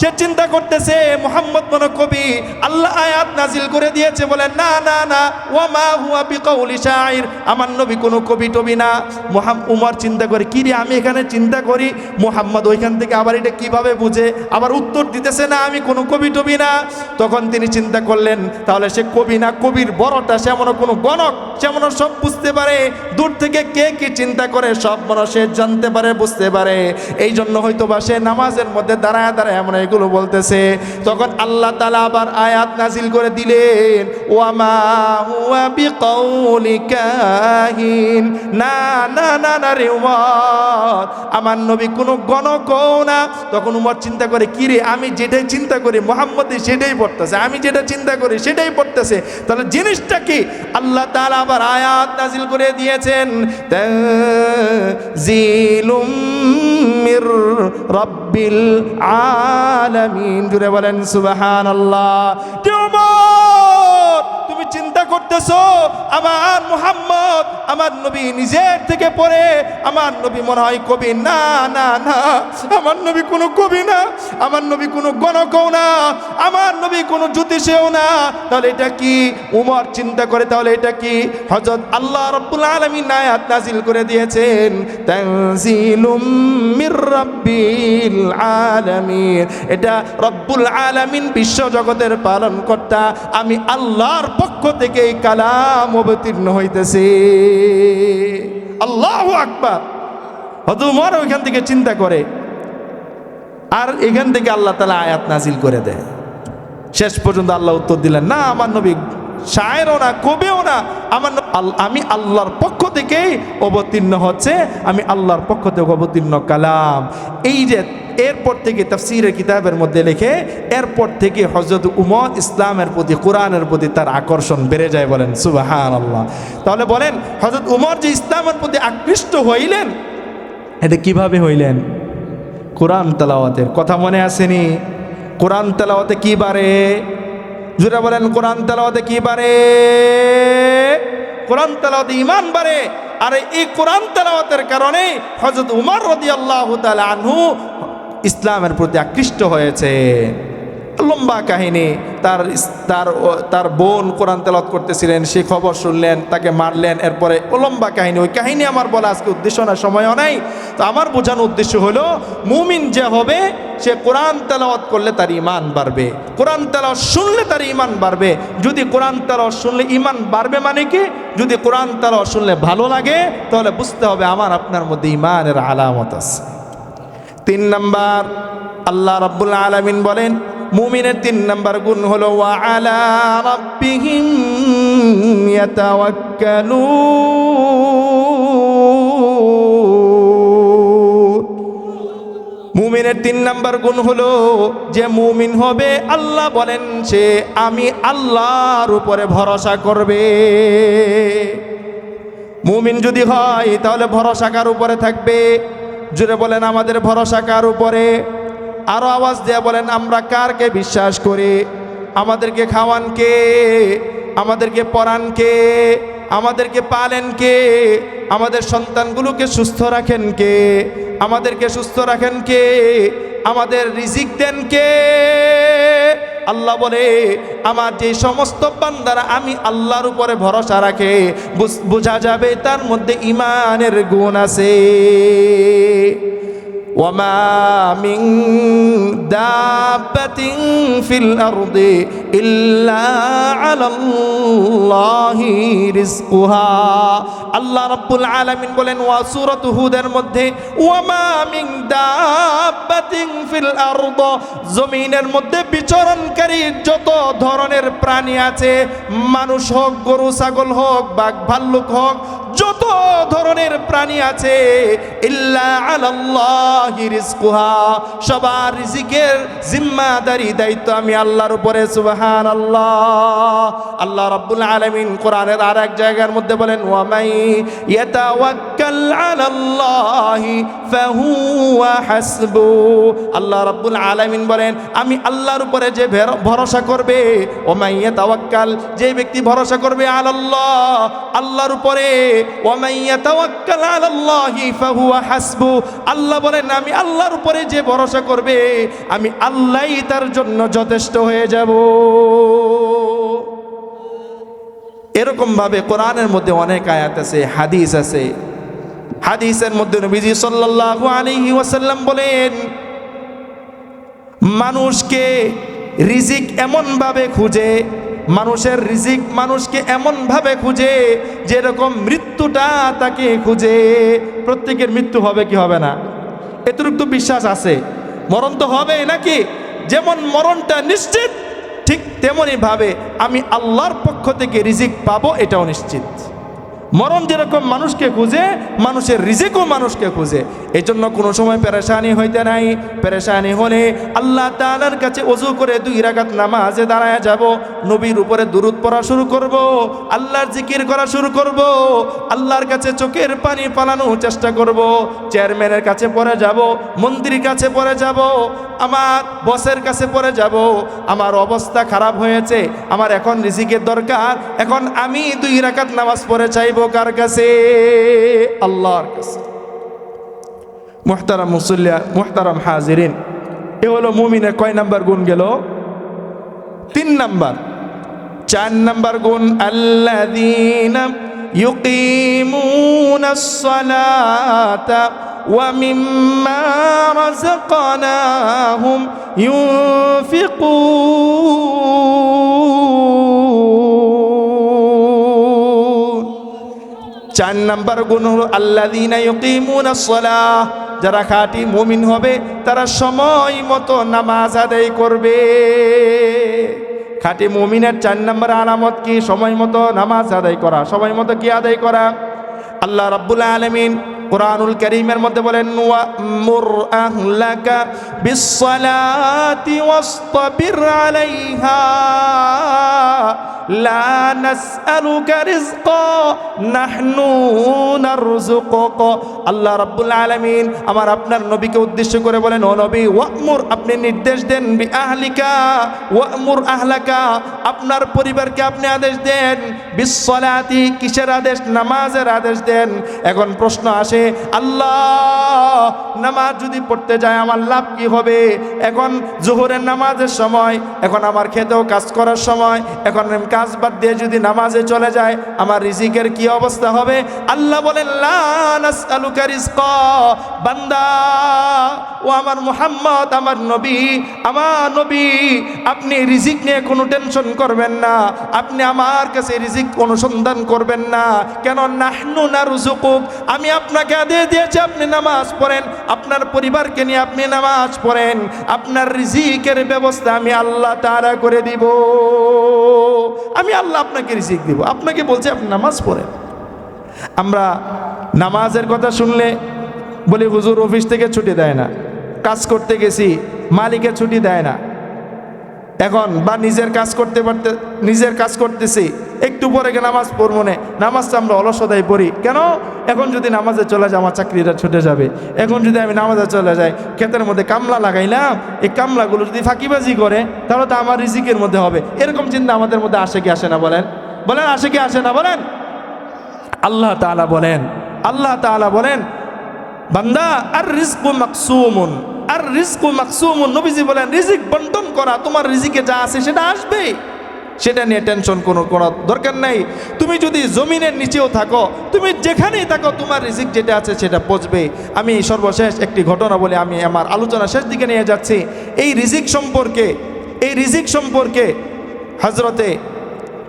সে চিন্তা করতেছে মুহাম্মদ মনে কবি, আল্লাহ আয়াত নাজিল করে দিয়েছে, বলে না, ওয়ামা হুয়া বিকাউলি শাইর, আমার নবী কোনো কবি টবি না। উমর চিন্তা করে কি রে, আমি এখানে চিন্তা করি মুহাম্মদ ওইখান থেকে আবার এটা কিভাবে বুঝে, আবার উত্তর দিতেছে না আমি কোনো কবি টবি না। তখন তিনি চিন্তা করলেন তাহলে সে কবি না, কবির বড়টা, সে এমন কোনো গণক, সে এমন সব বুঝতে পারে, দূর থেকে কে কি চিন্তা করে সব মনে সে জানতে পারে, বুঝতে পারে। এই জন্য হয়তো বা সে নামাজের মধ্যে দাঁড়ায় দাঁড়ায় এমন এগুলো বলতেছে। তখন আল্লাহ তাআলা আবার আয়াত নাজিল করে দিলেন, ওয়ামা হুয়া বিকাউলি কাহিন, না রে উমর, আমার নবী কোনো গণকও না। তখন উমর চিন্তা করে কি রে, আমি যেটাই চিন্তা করি মুহাম্মদ সেটাই পড়তেছে, আমি যেটা চিন্তা করি সেটাই পড়তেছে, তাহলে জিনিসটা কি? আল্লাহ তাআলা আবার আয়াত নাজিল করে দিয়েছেন, তানজিলুম মির রাব্বিল আলামিন। জুড়ে বলেন সুবহানাল্লাহ। তুমি চিন্তা করতেছো আমার মুহাম্মদ, আমার নবী নিজের থেকে পড়ে, আমার নবী মনে হয় কবি? না, আমার নবী কোনো কবি না, আমার নবী কোনো গণকও না, আমার নবী কোনো জ্যোতিষীও না। তাহলে এটা কি? উমর চিন্তা করে তাহলে এটা কি? হযরত আল্লাহ রাব্বুল আলামিন আয়াত নাজিল করে দিয়েছেন, তানজিলুম মির রাব্বিল আলামিন। এটা রব্বুল আলামিন, বিশ্ব জগতের পালনকর্তা আমি আল্লাহর পক্ষ পক্ষ থেকে এই কালাম অবতীর্ণ হইতেছে। আল্লাহু আকবার। হযরত উমর ওইখান থেকে চিন্তা করে, আর এখান থেকে আল্লাহ তাআলা আয়াত নাজিল করে দেয়। শেষ পর্যন্ত আল্লাহ উত্তর দিলেন, না আমার নবী শায়েরও না, কবিও না, আমি আল্লাহর পক্ষ থেকেই অবতীর্ণ হচ্ছে, আমি আল্লাহর পক্ষ থেকে অবতীর্ণ কালাম। এই যে এরপর থেকে তাফসীরের কিতাবের মধ্যে লেখে, এরপর থেকে হযরত উমর ইসলামের প্রতি, কোরআনের প্রতি তার আকর্ষণ বেড়ে যায়। বলেন সুবহানাল্লাহ। তাহলে বলেন হযরত উমর যে ইসলামের প্রতি আকৃষ্ট হইলেন, এটা কিভাবে হইলেন? কোরআন তেলাওয়াতের কথা মনে আসেনি? কোরআন তেলাওয়াতে কি বারে? জুড়ে বলেন কোরআন তেলাওয়াতে কি বারে? কোরআন তেলাওয়াতে ঈমান বাড়ে। আর এই কোরআন তেলাওয়াতের কারণে হযরত উমর রাদিয়াল্লাহু তাআলা আনহু ইসলামের প্রতি আকৃষ্ট হয়েছে। লম্বা কাহিনী। তার বোন কোরআন তেলাওয়াত করতেছিলেন, সে খবর শুনলেন, তাকে মারলেন, এরপরে লম্বা কাহিনী। ওই কাহিনী আমার বলা আজকে উদ্দেশ্য না, সময়ও নাই। তো আমার বোঝানোর উদ্দেশ্য হলো, মুমিন যে হবে সে কোরআন তেলাওয়াত করলে তার ঈমান বাড়বে, কোরআন তেলাওয়াত শুনলে তার ঈমান বাড়বে। যদি কোরআন তেলাওয়াত শুনলে ঈমান বাড়বে মানে কি? যদি কোরআন তেলাওয়াত শুনলে ভালো লাগে, তাহলে বুঝতে হবে আমার আপনার মধ্যে ঈমানের আলামত আছে। 3 নাম্বার, আল্লাহ রাব্বুল আলামিন বলেন মুমিনের 3 নাম্বার গুণ হলো ওয়া আলা রাব্বিহিম ইয়াতাওয়াক্কালুন। মুমিনের 3 নাম্বার গুণ হলো, যে মুমিন হবে আল্লাহ বলেন সে আমি আল্লাহর উপরে ভরসা করবে। মুমিন যদি হয় তাহলে ভরসা কার উপরে থাকবে? জুড়ে বলেন আমাদের ভরসা কার উপরে? আরো আওয়াজ দিয়ে বলেন আমরা কারকে বিশ্বাস করি? আমাদেরকে খাওয়ান কে? আমাদেরকে পড়ান কে? আমাদেরকে পালেন কে? আমাদের সন্তানগুলোকে সুস্থ রাখেন কে? আমাদেরকে সুস্থ রাখেন কে? আমাদের রিজিক দেন কে? আল্লাহ বলে আমার যে সমস্ত বান্দারা আমি আল্লাহর উপরে ভরসা রাখে, বোঝা যাবে তার মধ্যে ঈমানের গুণ আছে। وما من دابة في الأرض إلا على الله رزقها। আল্লাহ রাব্বুল আলামিন বলেন ওয়া সূরাত হুদের মধ্যে ওয়ামা মিন দাব্বাতিন ফিল আরদ, জমিনের মধ্যে বিচরণকারী যত ধরনের প্রাণী আছে, মানুষ হোক, গরু ছাগল হোক, বাঘ ভাল্লুক হোক, যত ধরনের প্রাণী আছে, ইল্লা আলাল্লাহি রিজকুহা, সবার রিজিকের জিম্মাদারি দায়িত্ব আমি আল্লাহর উপরে। সুবহানাল্লাহ। আল্লাহ রাব্বুল আলামিন কোরআনের আর এক জায়গার মধ্যে বলেন ওয়ামাই ইয়াতাওয়াক্কাল আলাল্লাহি ফাহুয়া হাসবু। আল্লাহ রাব্বুল আলামিন বলেন আমি আল্লাহর উপরে যে ভরসা করবে, ওয়ামাই ইয়াতাওয়াক্কাল, যে ব্যক্তি ভরসা করবে আলাল্লাহ, আল্লাহর উপরে, ওয়ামান ইয়াতাওয়াক্কাল আলাল্লাহি ফাহুয়া হাসবু, আল্লাহ বলেন আমি আল্লাহর উপরে যে ভরসা করবে আমি আল্লাহই তার জন্য যথেষ্ট হয়ে যাব। এরকম ভাবে কোরআনের মধ্যে অনেক আয়াত আছে, হাদিস আছে। হাদিসের মধ্যে নবীজি সাল্লাল্লাহু আলাইহি ওয়াসাল্লাম বলেন মানুষকে রিজিক এমন ভাবে খুঁজে, মানুষের রিজিক মানুষকে এমন ভাবে খুঁজে যেরকম মৃত্যুটা তাকে খুঁজে। প্রত্যেকের মৃত্যু হবে কি হবে না এতটুকু তো বিশ্বাস আছে, মরণ তো হবে নাকি? যেমন মরণটা নিশ্চিত, ঠিক তেমনি ভাবে আমি আল্লাহর পক্ষ থেকে রিজিক পাবো এটাও নিশ্চিত। মরণ যেরকম মানুষকে খুঁজে, মানুষের রিজিকও মানুষকে খুঁজে। এই জন্য কোনো সময় পেরেশানি হইতে নাই। পেরেশানি হলে আল্লাহ তাআলার কাছে ওযু করে 2 রাকাত নামাজে দাঁড়ায় যাব, নবীর উপরে দুরূদ পড়া শুরু করব, আল্লাহর জিকির করা শুরু করব, আল্লাহর কাছে চোখের পানি পালানোর চেষ্টা করব, চেয়ারম্যানের কাছে পড়ে যাব, মন্ত্রীর কাছে পড়ে যাব, আমার বসের কাছে পড়ে যাব, আমার অবস্থা খারাপ হয়েছে, আমার এখন রিজিকের দরকার, এখন আমি 2 রাকাত নামাজ পড়ে চাইব কার কাছে? আল্লাহর কাছে। মুহতারাম মুসল্লি, মুহতারাম হাজিরিন, এ হলো মুমিনের কয় নাম্বার গুণ গেল? 3 নাম্বার। 4 নাম্বার গুণ আল্লাযীনা ইউকিমুনাস সালাতা ওয়া মিম্মা রাযাকনাহুম ইউনফিকুন। 4 নাম্বার গুণ হলো আল্লাযীনা ইউকিমুনাস সালাহ, যারা খাঁটি মুমিন হবে তারা সময় মতো নামাজ আদায় করবে। খাঁটি মুমিনের 4 নাম্বার আলামত কি? সময় মতো নামাজ আদায় করা। সময় মতো কি আদায় করা? আল্লাহ রাব্বুল আলামিন কুরআনুল কারীমের মধ্যে বলেন, ওয়া'মুর আহলাকা বিস-সালাতি ওয়াসতাবির আলাইহা লা নাসআলুকা রিজকা নাহনু নারযুকুক। আল্লাহ রাব্বুল আলামিন আমার আপনার নবীকে উদ্দেশ্য করে বলেন, ও নবী, ওয়া'মুর, আপনি নির্দেশ দেন, বিআহলিকা, ওয়া'মুর আহলাকা, আপনার পরিবারকে আপনি আদেশ দেন, বিস-সালাতি, কিসের আদেশ? নামাজের আদেশ দেন। এখন প্রশ্ন আসে, আল্লাহ, নামাজ যদি পড়তে যায় আমার লাভ কি হবে? এখন জোহরের নামাজের সময়, এখন আমার খেতেও কাজ করার সময়, এখন কাজ বাদ দিয়ে যদি নামাজে চলে যায় আমার রিজিকের কি অবস্থা হবে? আল্লাহ বলেন, লা নাসআলুকা রিজকা, বান্দা, ও আমার মুহাম্মদ, আমার নবী, আপনি রিজিক নিয়ে কোনো টেনশন করবেন না, আপনি আমার কাছে রিজিক অনুসন্ধান করবেন না। কেন? নাহনু নারযুকুক, আমি আপনাকে আদেশ দিয়েছি আপনি নামাজ পড়েন, আপনার পরিবারকে নিয়ে আপনি নামাজ পড়েন, আপনার রিজিকের ব্যবস্থা আমি আল্লাহ তাআলা করে দিব। আমি আল্লাহ আপনাকে রিজিক দিব, আপনাকে বলছি আপনি নামাজ পড়েন। আমরা নামাজের কথা শুনলে বলি, হুজুর অফিস থেকে ছুটি দেয় না, কাজ করতে গেছি মালিকের ছুটি দেয় না, এখন বা নিজের কাজ করতেছি, একটু পরে নামাজ পড়বো না, নামাজটা আমরা অলসতায় পড়ি। কেন? এখন যদি নামাজে চলে যায় আমার চাকরিটা ছুটে যাবে, এখন যদি আমি নামাজে চলে যাই, ক্ষেতের মধ্যে কামলা লাগাইলাম, এই কামলাগুলো যদি ফাঁকিবাজি করে তাহলে তো আমার রিজিকের মধ্যে হবে। এরকম চিন্তা আমাদের মধ্যে আসে কি আসে না? বলেন আসে কি আসে না? বলেন। আল্লাহ তাআলা বলেন, বান্দা, আর রিজকু মাকসুমুন, আর রিজকু মাকসুমুন, নবীজি বলেন রিজিক বন্টন করা, তোমার রিজিকে যা আছে সেটা আসবে, সেটা নিয়ে টেনশন করার দরকার নাই। তুমি যদি জমিনের নিচেও থাকো, তুমি যেখানেই থাকো, তোমার রিজিক যেটা আছে সেটা পৌঁছবে। আমি সর্বশেষ একটি ঘটনা বলে আমি আমার আলোচনা শেষ দিকে নিয়ে যাচ্ছি। এই রিজিক সম্পর্কে হযরতে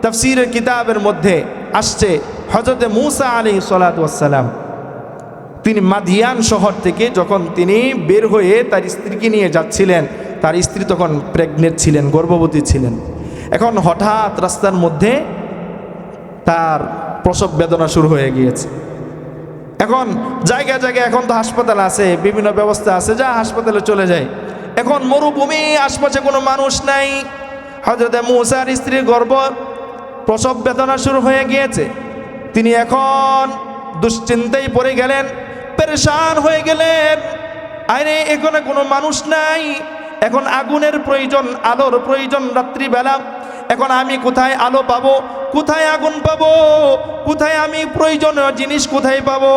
তাফসীরের কিতাবের মধ্যে আসছে, হযরতে মূসা আলাইহিস সালাতু ওয়াস সালাম, তিনি মাদিয়ান শহর থেকে যখন তিনি বের হয়ে তার স্ত্রীকে নিয়ে যাচ্ছিলেন, তার স্ত্রী তখন প্রেগনেন্ট ছিলেন, গর্ভবতী ছিলেন। এখন হঠাৎ রাস্তার মধ্যে তার প্রসব বেদনা শুরু হয়ে গিয়েছে। এখন জায়গায় এখন তো হাসপাতাল আছে, বিভিন্ন ব্যবস্থা আছে, যা হাসপাতালে চলে যায়। এখন মরুভূমি, আশপাশে কোনো মানুষ নাই। হযরতে মূসার স্ত্রীর প্রসব বেদনা শুরু হয়ে গিয়েছে। তিনি এখন দুশ্চিন্তায় পড়ে গেলেন, পেরেশান হয়ে গেলেন। আরে এখানে কোনো মানুষ নাই, এখন আগুনের প্রয়োজন, আলোর প্রয়োজন রাত্রিবেলা। এখন আমি কোথায় আলো পাবো, কোথায় আগুন পাবো, কোথায় আমি প্রয়োজনীয় জিনিস কোথায় পাবো?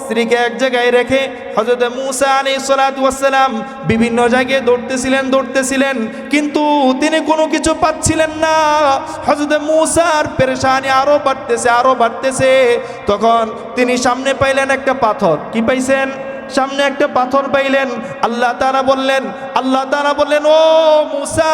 স্ত্রীকে এক জায়গায় রেখে হযরত মূসা আলাইহিস সালাতু ওয়াস সালাম বিভিন্ন জায়গায় দৌড়তেছিলেন, কিন্তু তিনি কোনো কিছু পাচ্ছিলেন না। হযরত মূসার পেরেশানি আরো বাড়তেছে। তখন তিনি সামনে পাইলেন একটা পাথর। কি পাইছেন? সামনে একটা পাথর পাইলেন। আল্লাহ তাআলা বললেন, ও মূসা,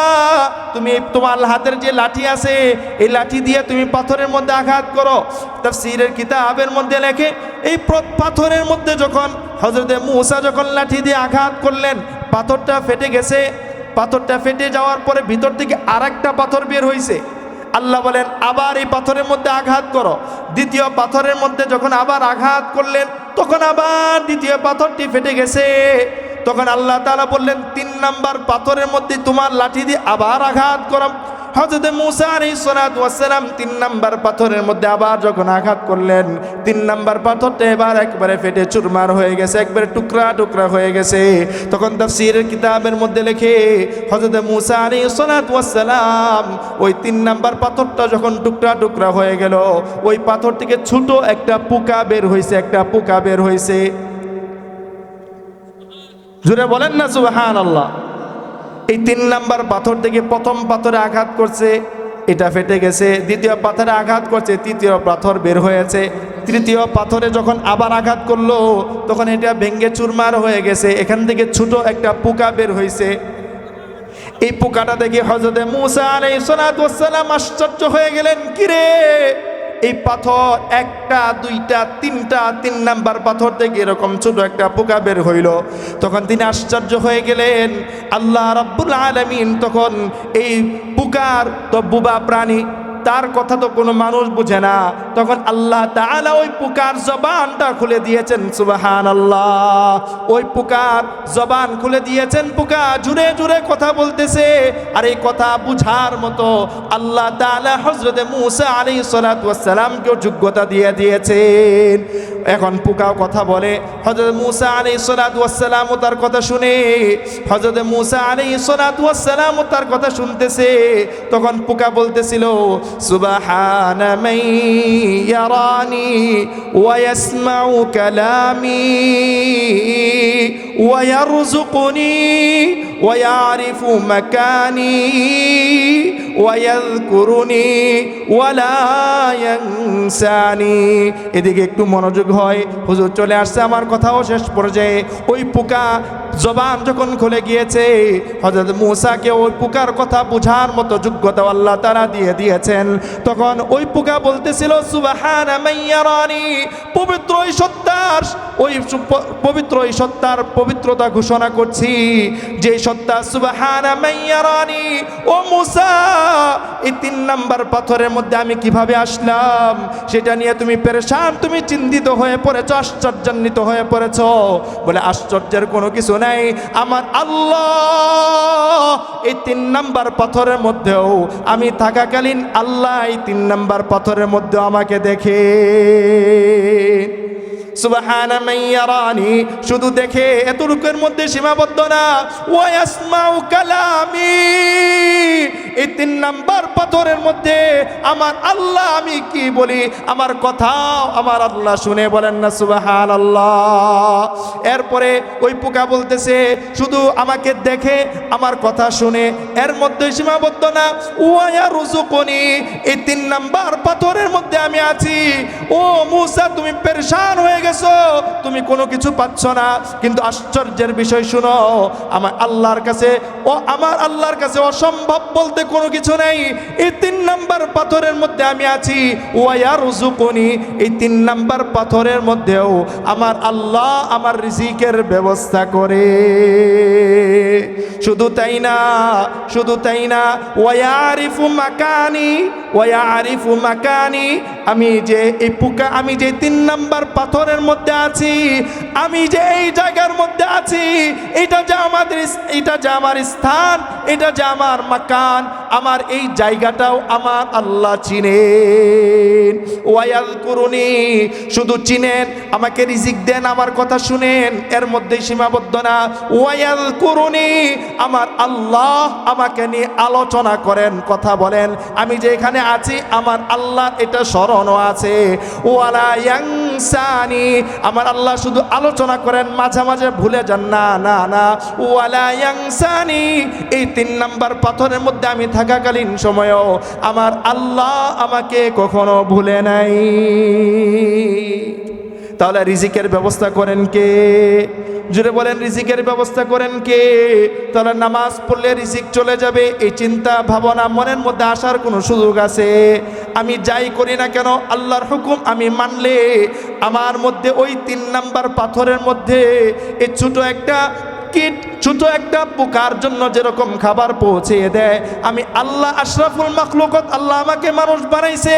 তুমি তোমার হাতের যে লাঠি আছে, এই লাঠি দিয়ে তুমি পাথরের মধ্যে আঘাত করো। তাফসীরের কিতাবের মধ্যে লেখে, এই পাথরের মধ্যে যখন হযরতে মূসা যখন লাঠি দিয়ে আঘাত করলেন, পাথরটা ফেটে গেছে। পাথরটা ফেটে যাওয়ার পরে ভিতর থেকে আরেকটা পাথর বের হয়েছে। আল্লাহ বলেন, আবার এই পাথরের মধ্যে আঘাত করো। দ্বিতীয় পাথরের মধ্যে যখন আবার আঘাত করলেন, তখন আবার দ্বিতীয় পাথরটি ফেটে গেছে। তখন আল্লাহ তাআলা বললেন, 3 নাম্বার পাথরের মধ্যে তোমার লাঠি দিয়ে আবার আঘাত করো। হযরত মূসা আলাইহিস সালাতু ওয়াস সালাম 3 নাম্বার পাথরের মধ্যে আবার যখন আঘাত করলেন, 3 নাম্বার পাথরটা এবার একবারে ফেটে চুরমার হয়ে গেছে, একবারে টুকরা হয়ে গেছে। তখন তাফসীরের কিতাবের মধ্যে লেখে, হযরত মূসা আলাইহিস সালাতু ওয়াস সালাম ওই 3 নাম্বার পাথরটা যখন টুকরা হয়ে গেল, ওই পাথর থেকে ছোট একটা পোকা বের হয়েছে। জোরে বলেন না সুবহানাল্লাহ। এই 3 নাম্বার পাথর থেকে প্রথম পাথরে আঘাত করছে, এটা ফেটে গেছে। দ্বিতীয় পাথরে আঘাত করছে, তৃতীয় পাথর বের হয়েছে। তৃতীয় পাথরে যখন আবার আঘাত করলো, তখন এটা ভেঙে চুরমার হয়ে গেছে। এখান থেকে ছোট একটা পোকা বের হয়েছে। এই পোকাটা দেখে হযরত মূসা আলাইহিস সালাতু ওয়াস সালাম আশ্চর্য হয়ে গেলেন। কিরে, এই পাথর একটা দুইটা তিনটা, 3 নাম্বার পাথর থেকে এরকম ছোট একটা পোকা বের হইল। তখন তিনি আশ্চর্য হয়ে গেলেন। আল্লাহ রাব্বুল আলামিন তখন এই পোকার তো বুবা প্রাণী, তার কথা তো কোনো মানুষ বুঝে না, তখন আল্লাহ তাআলা ওই পোকার জবানটা খুলে দিয়েছেন। সুবহানাল্লাহ, ওই পোকার জবান খুলে দিয়েছেন। পোকা জুড়ে জুড়ে কথা বলতেছে। আর এই কথা বুঝার মতো আল্লাহ তাআলা হযরতে মূসা আলাইহিস সালাতু ওয়াস সালামকেও যোগ্যতা দিয়ে দিয়েছেন। এখন পোকাও কথা বলে। হযরত মূসা আলাইহিস সালাতু ওয়াস সালামও তার কথা শুনে, হযরত মূসা আলাইহিস সালাতু ওয়াস সালামও তার কথা শুনতেছে। তখন পোকা বলতেছিল, সুবহানা মান ইয়ারানি ওয়া ইয়াসমাউ কালামি ওয়া ইয়ারযুকুনি ওয়া ইয়ারিফু মাকানি ওয়া ইয়াযকুরুনি ওয়া লা ইয়ানসানি। এদিকে একটু মনোযোগ হয়, হুজুর চলে আসছে আমার কথাও শেষ পর্যায়ে। ওই পোকা জবান যখন খুলে গিয়েছে, হযরত মূসাকে ওই পোকার কথা বুঝার মতো যোগ্যতা আল্লাহ তাআলা দিয়ে দিয়েছেন। তখন ওই পোকা বলতেছিল, সুবহানা মান ইয়ারানি, পবিত্র ওই সত্তার, ওই পবিত্র ওই সত্তার পবিত্রতা ঘোষণা করছি, যে সত্তা সুবহানা মান ইয়ারানি। ও মূসা, এই 3 নাম্বার পাথরের মধ্যে আমি কিভাবে আসলাম সেটা নিয়ে তুমি পেরেশান, তুমি চিন্তিত হয়ে পড়েছ, আশ্চর্যান্বিত হয়ে পড়েছ। বলে আশ্চর্যের কোনো কিছু নাই, আমার আল্লাহ এই 3 নাম্বার পাথরের মধ্যেও আমি থাকাকালীন আল্লাহ এই 3 নাম্বার পাথরের মধ্যেও আমাকে দেখে। সুবহানা মান ইয়ারানি, শুধু দেখে এতটুকুর মধ্যে সীমাবদ্ধ না, ওয়া ইয়াসমাউ কালামি, এই 3 নাম্বার পাথরের মধ্যে আমার আল্লাহ আমি কি বলি আমার কথাও আমার আল্লাহ শুনে। বলেন না সুবহানাল্লাহ। এরপরে ওই পোকা বলতেছে, শুধু আমাকে দেখে আমার কথা শুনে, এর মধ্যে সীমাবদ্ধ না, ওয়া ইয়ারযুকুনি, এই 3 নাম্বার পাথরের মধ্যে আমি আছি। ও মূসা, তুমি পেরেশান হয়ে গেছো, তুমি কোনো কিছু পাচ্ছ না, কিন্তু আশ্চর্যের বিষয় শুনো, আমার আল্লাহর কাছে অসম্ভব বলতে কোনো কিছু নেই। এই 3 নাম্বার পাথরের মধ্যে আমি আছি, ওয়া ইয়ারযুকুনি, এই 3 নাম্বার পাথরের মধ্যেও আমার আল্লাহ আমার রিজিকের ব্যবস্থা করে। শুধু তাই না, ওয়া ইয়ারিফু মাকানি, আমি যে এই পোকা, আমি যে 3 নাম্বার পাথরের মধ্যে আছি, আমি যে এই জায়গার মধ্যে আছি, এটা যে আমার স্থান, এটা যে আমার মাকান, আমার এই জায়গাটাও আমার আল্লাহ চিনেন। ওয়া ইয়াযকুরুনি, শুধু চিনেন, আমাকে রিজিক দেন, আমার কথা শুনেন, এর মধ্যেই সীমাবদ্ধ না। ওয়া ইয়াযকুরুনি, আমার আল্লাহ আমাকে নিয়ে আলোচনা করেন, কথা বলেন, আমি যে এখানে আছি আমার আল্লাহ এটা স্মরণও আছে। ওয়া লা ইয়ানসানি, আমার আল্লাহ শুধু আলোচনা করেন, মাঝে মাঝে ভুলে যান না। ওয়া লা ইয়ানসানি, এই 3 নাম্বার পাথরের মধ্যে আমি থাকাকালীন সময়েও আমার আল্লাহ আমাকে কখনো ভুলে নাই। তাহলে রিজিকের ব্যবস্থা করেন কে? জুড়ে বলেন, রিজিকের ব্যবস্থা করেন কে? তাহলে নামাজ পড়লে রিজিক চলে যাবে, এই চিন্তা ভাবনা মনের মধ্যে আসার কোনো সুযোগ আছে? আমি যাই করি না কেন আল্লাহর হুকুম আমি মানলে আমার মধ্যে ওই 3 নাম্বার পাথরের মধ্যে এই ছোট একটা পোকার জন্য যেরকম খাবার পৌঁছে দেয়, আমি আল্লাহ আশরাফুল মাখলুকাত, আল্লাহ আমাকে মানুষ বানাইছে,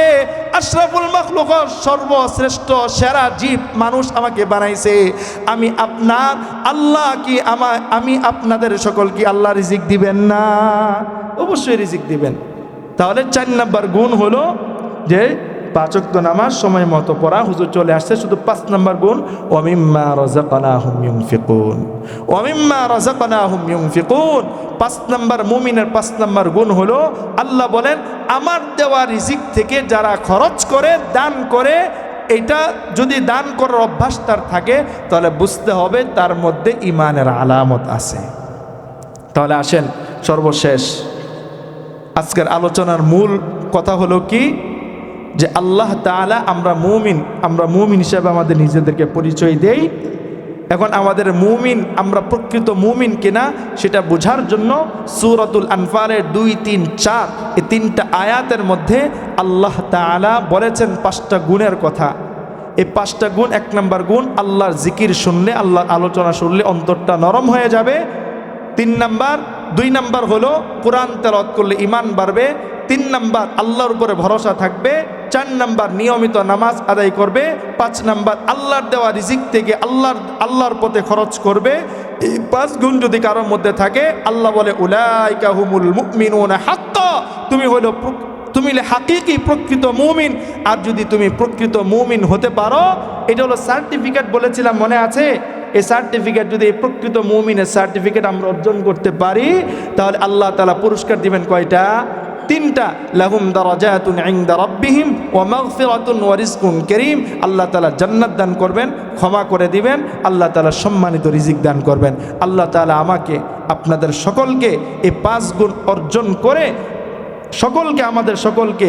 আশরাফুল মাখলুকাত সর্বশ্রেষ্ঠ সেরা জীব মানুষ আমাকে বানাইছে। আমি আপনার আল্লাহ কি আমি আপনাদের সকল কি আল্লাহ রিজিক দিবেন না? অবশ্যই রিজিক দিবেন। তাহলে 4 নাম্বার গুণ হলো যে 5 ওয়াক্ত নামাজ সময় মতো পড়া। হুজুর চলে আসছে, শুধু 5 নাম্বার গুণ, ওয়া মিম্মা রাযাকনাহুম ইউনফিকুন, ওয়া মিম্মা রাযাকনাহুম ইউনফিকুন। 5 নাম্বার মুমিনের 5 নাম্বার গুণ হলো, আল্লাহ বলেন আমার দেওয়া রিজিক থেকে যারা খরচ করে, দান করে, এটা যদি দান করার অভ্যাস তার থাকে তাহলে বুঝতে হবে তার মধ্যে ঈমানের আলামত আছে। তাহলে আসেন, সর্বশেষ আজকের আলোচনার মূল কথা হলো কি, যে আল্লাহ তাআলা আমরা মুমিন হিসাবে আমাদের নিজেদেরকে পরিচয় দেই। এখন আমাদের মুমিন, আমরা প্রকৃত মুমিন কিনা সেটা বোঝার জন্য সূরাতুল আনফালের 2, 3, 4 এই 3টা আয়াতের মধ্যে আল্লাহ তাআলা বলেছেন 5টা গুণের কথা। এই 5টা গুণ, 1 নম্বর গুণ আল্লাহর জিকির শুনলে, আল্লাহর আলোচনা শুনলে অন্তরটা নরম হয়ে যাবে। 2 নম্বর হলো কোরআন তেলাওয়াত করলে ঈমান বাড়বে। 3 নম্বর আল্লাহর উপরে ভরসা থাকবে। 4 নম্বর নিয়মিত নামাজ আদায় করবে। 5 নম্বর আল্লাহর দেওয়া রিজিক থেকে আল্লাহর পথে খরচ করবে। এই 5 গুণ যদি কারোর মধ্যে থাকে, আল্লাহ বলে উলাইকা হুমুল মুমিনুনা হাক্কা, তুমি হাকিকি প্রকৃত মুমিন। আর যদি তুমি প্রকৃত মুমিন হতে পারো, এটা হলো সার্টিফিকেট বলেছিলাম, মনে আছে? এই সার্টিফিকেট, যদি এই প্রকৃত মুমিনের সার্টিফিকেট আমরা অর্জন করতে পারি, তাহলে আল্লাহ তাআলা পুরস্কার দিবেন কয়টা? 3টা। লাহুম দারাজাতুন ইনদা রাব্বিহিম ওয়া মাগফিরাতুন ওয়া রিজকুন কারীম। আল্লাহ তাআলা জান্নাত দান করবেন, ক্ষমা করে দিবেন, আল্লাহ তাআলা সম্মানিত রিজিক দান করবেন। আল্লাহ তাআলা আমাকে, আপনাদের সকলকে এই 5 গুণ অর্জন করে আমাদের সকলকে